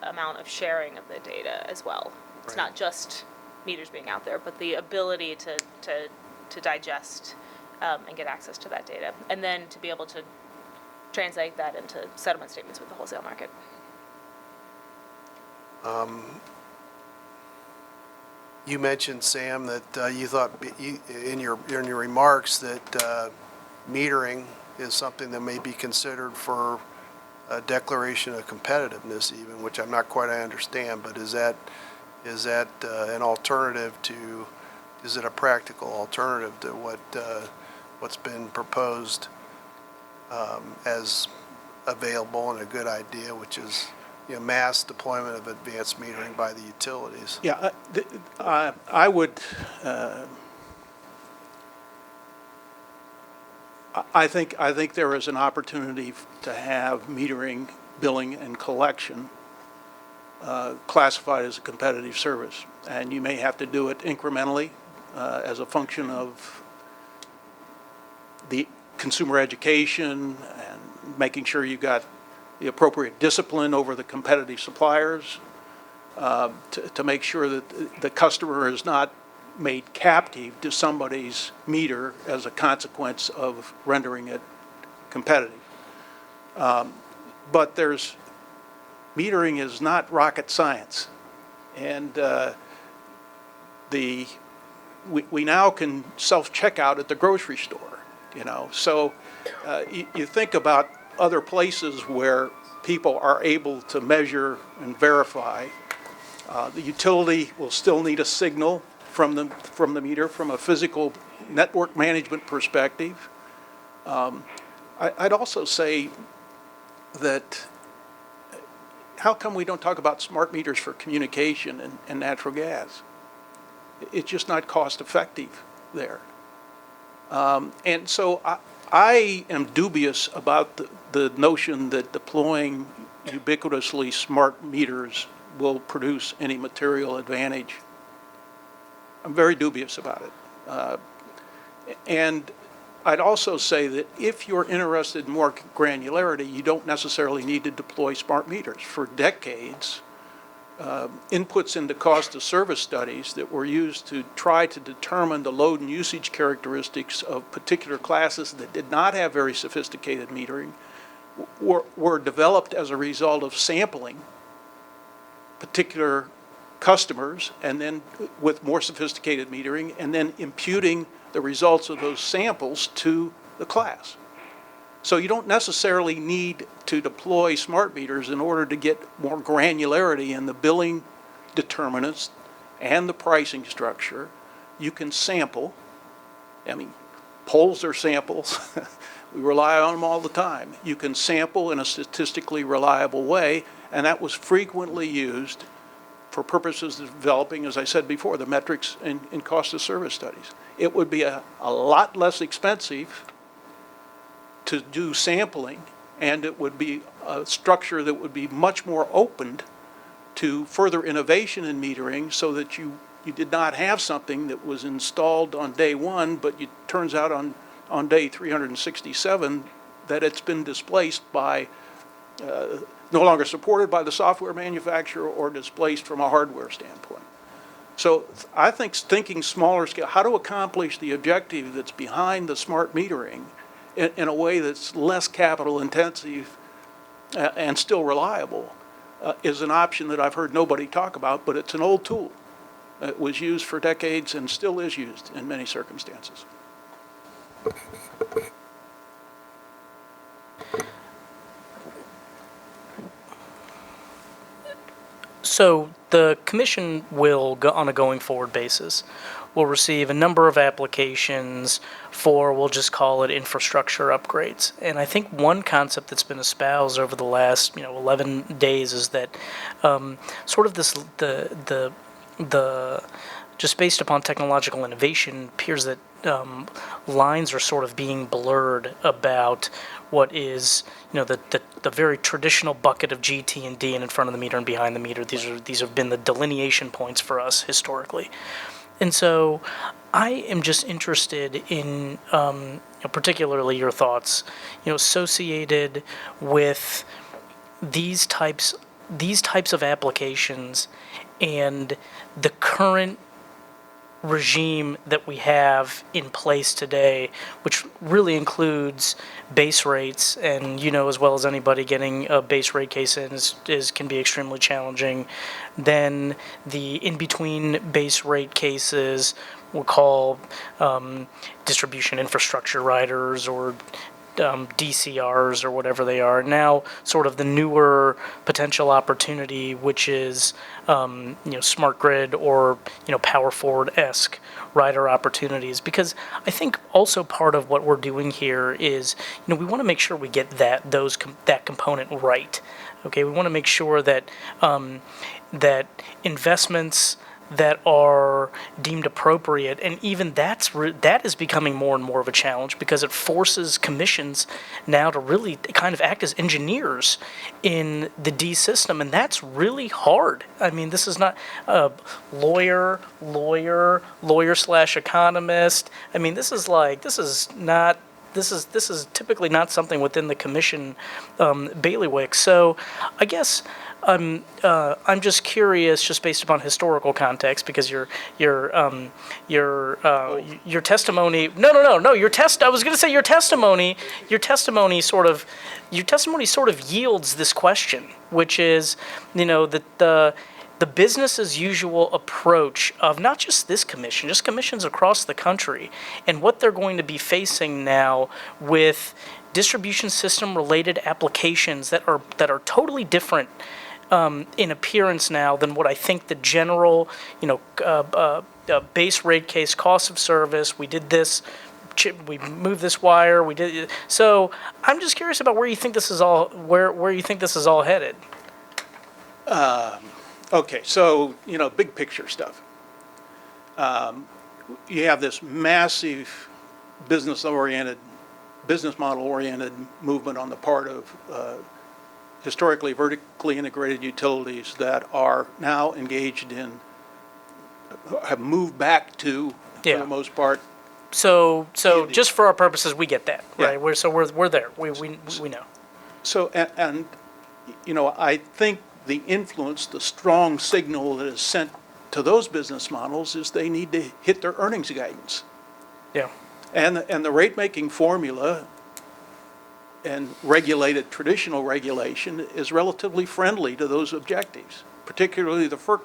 amount of sharing of the data as well. It's Right. not just meters being out there, but the ability to digest and get access to that data, and then to be able to translate that into settlement statements with the wholesale market. You mentioned, Sam, that you thought in your remarks that metering is something that may be considered for a declaration of competitiveness even, which I'm not quite I understand, but is that an alternative to, is it a practical alternative to what's been proposed as available and a good idea, which is, mass deployment of advanced metering by the utilities? Yeah, I would, I think there is an opportunity to have metering, billing, and collection classified as a competitive service. And you may have to do it incrementally as a function of the consumer education and making sure you got the appropriate discipline over the competitive suppliers to make sure that the customer is not made captive to somebody's meter as a consequence of rendering it competitive. But metering is not rocket science. And we now can self-checkout at the grocery store, So you think about other places where people are able to measure and verify. The utility will still need a signal from the meter from a physical network management perspective. I'd also say that how come we don't talk about smart meters for communication and natural gas? It's just not cost effective there. And so I am dubious about the notion that deploying ubiquitously smart meters will produce any material advantage. I'm very dubious about it. And I'd also say that if you're interested in more granularity, you don't necessarily need to deploy smart meters. For decades, inputs into cost of service studies that were used to try to determine the load and usage characteristics of particular classes that did not have very sophisticated metering were developed as a result of sampling particular customers and then with more sophisticated metering and then imputing the results of those samples to the class. So you don't necessarily need to deploy smart meters in order to get more granularity in the billing determinants and the pricing structure. You can sample. I mean, polls are samples. We rely on them all the time. You can sample in a statistically reliable way, and that was frequently used for purposes of developing, as I said before, the metrics in cost of service studies. It would be a lot less expensive to do sampling, and it would be a structure that would be much more open to further innovation in metering so that you did not have something that was installed on day one, but it turns out on day 367 that it's been displaced by, no longer supported by the software manufacturer or displaced from a hardware standpoint. So I think thinking smaller scale, how to accomplish the objective that's behind the smart metering in a way that's less capital intensive and still reliable is an option that I've heard nobody talk about, but it's an old tool. It was used for decades and still is used in many circumstances. So the commission will, go on a going forward basis, will receive a number of applications for, we'll just call it infrastructure upgrades. And I think one concept that's been espoused over the last, 11 days is that sort of this, the just based upon technological innovation, appears that lines are sort of being blurred about what is, the very traditional bucket of GT and D and in front of the meter and behind the meter. These have been the delineation points for us historically. And so I am just interested in particularly your thoughts, associated with these types of applications and the current regime that we have in place today, which really includes base rates, and as well as anybody, getting a base rate case in can be extremely challenging. Then the in-between base rate cases we'll call distribution infrastructure riders or DCRs or whatever they are. Now, sort of the newer potential opportunity, which is smart grid or power forward-esque rider opportunities. Because I think also part of what we're doing here is we want to make sure we get that component right. Okay, we want to make sure that that investments that are deemed appropriate, and even that is becoming more and more of a challenge, because it forces commissions now to really kind of act as engineers in the D system, and that's really hard. I mean, this is not lawyer / economist. I mean, this is typically not something within the commission bailiwick. So I guess I'm just curious, just based upon historical context, because your testimony. No. I was going to say your testimony sort of yields this question, which is, that the business as usual approach of not just this commission, just commissions across the country, and what they're going to be facing now with distribution system related applications that are totally different in appearance now than what I think the general, base rate case, cost of service. We did this, we moved this wire, we did. So I'm just curious about where you think this is all, where you think this is all headed. Okay, so, big picture stuff. You have this massive business model-oriented movement on the part of historically vertically integrated utilities that are now engaged in, have moved back to, for the most part. So just for our purposes, we get that, Yeah. right? We're there. We know. So, and I think the influence, the strong signal that is sent to those business models is they need to hit their earnings guidance. Yeah. And the rate-making formula and regulated traditional regulation is relatively friendly to those objectives, particularly the FERC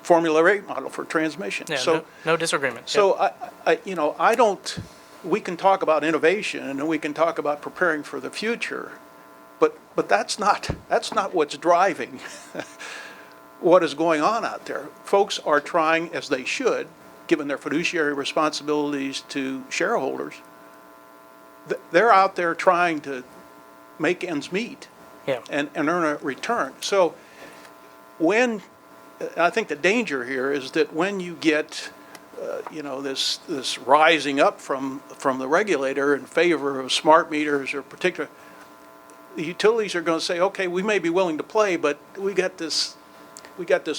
formula rate model for transmission. Yeah. So, no disagreement. so I don't. We can talk about innovation and we can talk about preparing for the future, but that's not what's driving what is going on out there. Folks are trying, as they should, given their fiduciary responsibilities to shareholders. They're out there trying to make ends meet, Yeah. and earn a return. So I think the danger here is that when you get this rising up from the regulator in favor of smart meters or particular, the utilities are going to say, okay, we may be willing to play, but we got this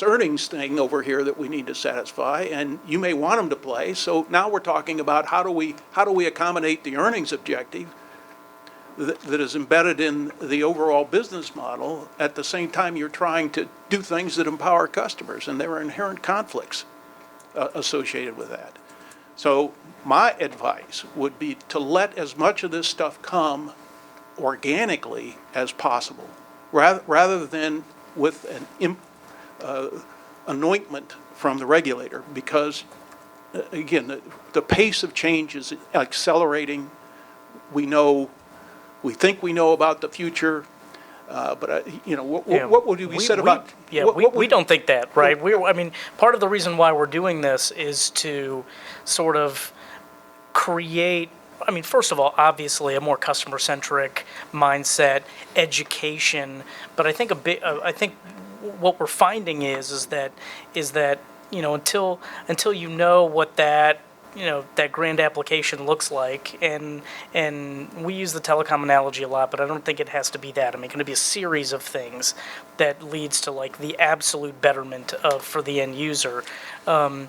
earnings thing over here that we need to satisfy, and you may want them to play. So now we're talking about how do we accommodate the earnings objective that is embedded in the overall business model. At the same time, you're trying to do things that empower customers, and there are inherent conflicts. associated with that. So my advice would be to let as much of this stuff come organically as possible, rather than with an anointment from the regulator, because, again, the pace of change is accelerating. We think we know about the future, but, what would be said about? We don't think that, right? I mean, part of the reason why we're doing this is to sort of create, I mean, first of all, obviously a more customer-centric mindset, education, but I think I think what we're finding is that until you know what that grand application looks like, and we use the telecom analogy a lot, but I don't think it has to be that. I mean, it can be a series of things that leads to like the absolute betterment for the end user. That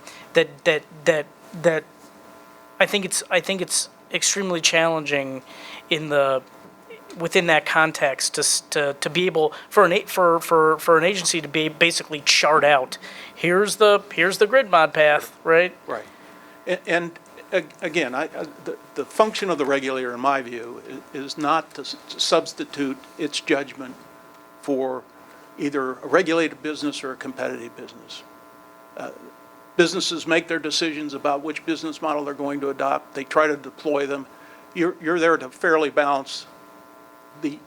I think it's extremely challenging within that context to be able for an agency to be basically chart out, here's the grid mod path, right? Right. And again, the function of the regulator, in my view, is not to substitute its judgment for either a regulated business or a competitive business. Businesses make their decisions about which business model they're going to adopt. They try to deploy them. You're there to fairly balance the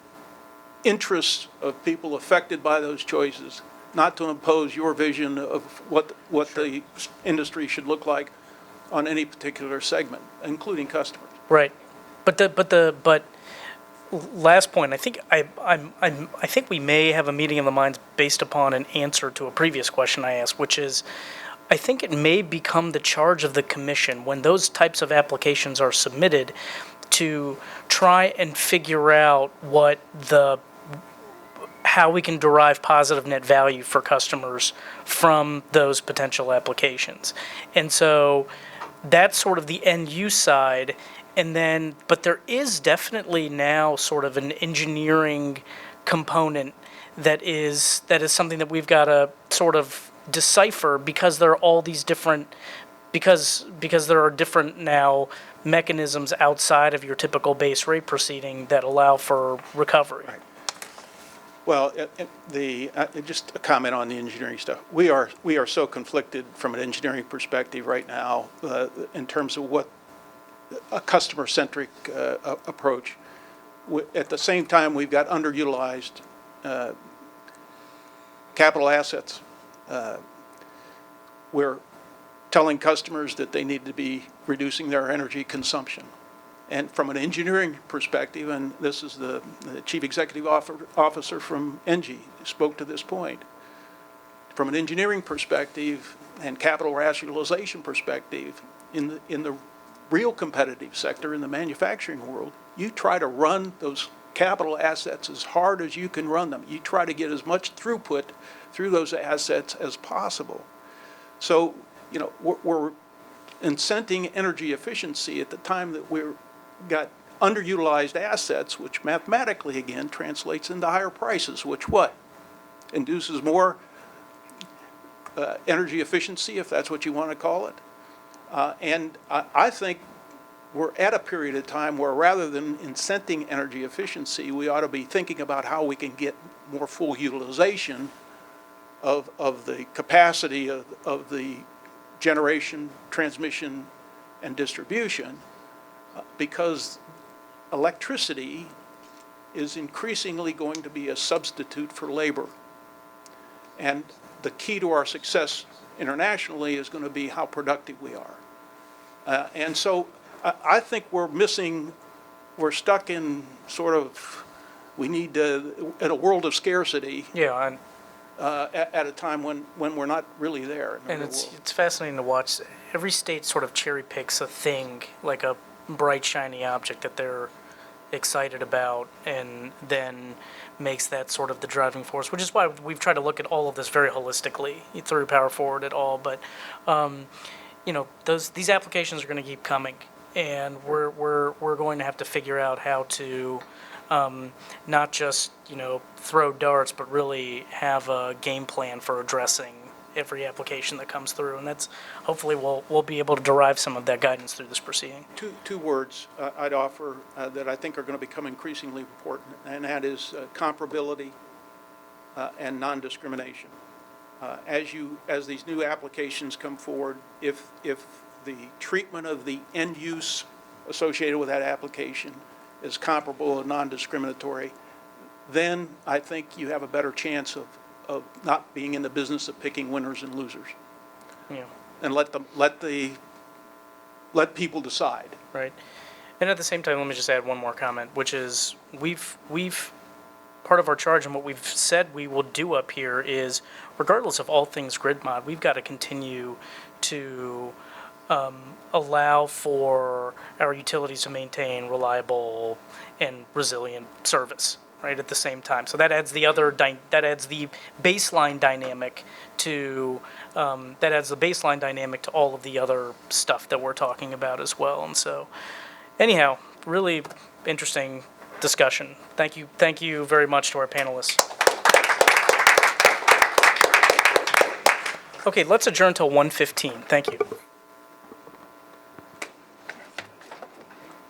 interests of people affected by those choices, not to impose your vision of what the industry should look like on any particular segment, including customers. Right, but last point, I think I think we may have a meeting of the minds based upon an answer to a previous question I asked, which is, I think it may become the charge of the commission when those types of applications are submitted to try and figure out how we can derive positive net value for customers from those potential applications. And so that's sort of the end use side. But there is definitely now sort of an engineering component that is something that we've got to sort of decipher, because there are all these different, because there are different now mechanisms outside of your typical base rate proceeding that allow for recovery. Right. Well, just a comment on the engineering stuff. We are so conflicted from an engineering perspective right now in terms of what a customer-centric approach. At the same time, we've got underutilized capital assets. We're telling customers that they need to be reducing their energy consumption. And from an engineering perspective, and this is the chief executive officer from ENGIE spoke to this point, from an engineering perspective and capital rationalization perspective, in the real competitive sector, in the manufacturing world, you try to run those capital assets as hard as you can run them. You try to get as much throughput through those assets as possible. So, we're incenting energy efficiency at the time that we've got underutilized assets, which mathematically, again, translates into higher prices, which what? Induces more energy efficiency, if that's what you want to call it. And I think we're at a period of time where, rather than incenting energy efficiency, we ought to be thinking about how we can get more full utilization of the capacity of the generation, transmission, and distribution, because electricity is increasingly going to be a substitute for labor. And the key to our success internationally is going to be how productive we are. And so I think we're stuck in sort of, we need to, in a world of scarcity. Yeah, at a time when we're not really there. And it's fascinating to watch. Every state sort of cherry picks a thing, like a bright, shiny object that they're excited about, and then makes that sort of the driving force, which is why we've tried to look at all of this very holistically through Power Forward at all. But, these applications are going to keep coming, and we're going to have to figure out how to not just, throw darts, but really have a game plan for addressing every application that comes through, and that's, hopefully we'll be able to derive some of that guidance through this proceeding. Two words I'd offer that I think are going to become increasingly important, and that is comparability and non-discrimination. As these new applications come forward, if the treatment of the end use associated with that application is comparable and non-discriminatory, then I think you have a better chance of not being in the business of picking winners and losers. Yeah. And let people decide. Right. And at the same time, let me just add one more comment, which is we've part of our charge and what we've said we will do up here is, regardless of all things grid mod, we've got to continue to allow for our utilities to maintain reliable and resilient service, right, at the same time. So that adds the baseline dynamic to all of the other stuff that we're talking about as well. And so, anyhow, really interesting discussion. Thank you very much to our panelists. Okay, let's adjourn till 1:15. Thank you.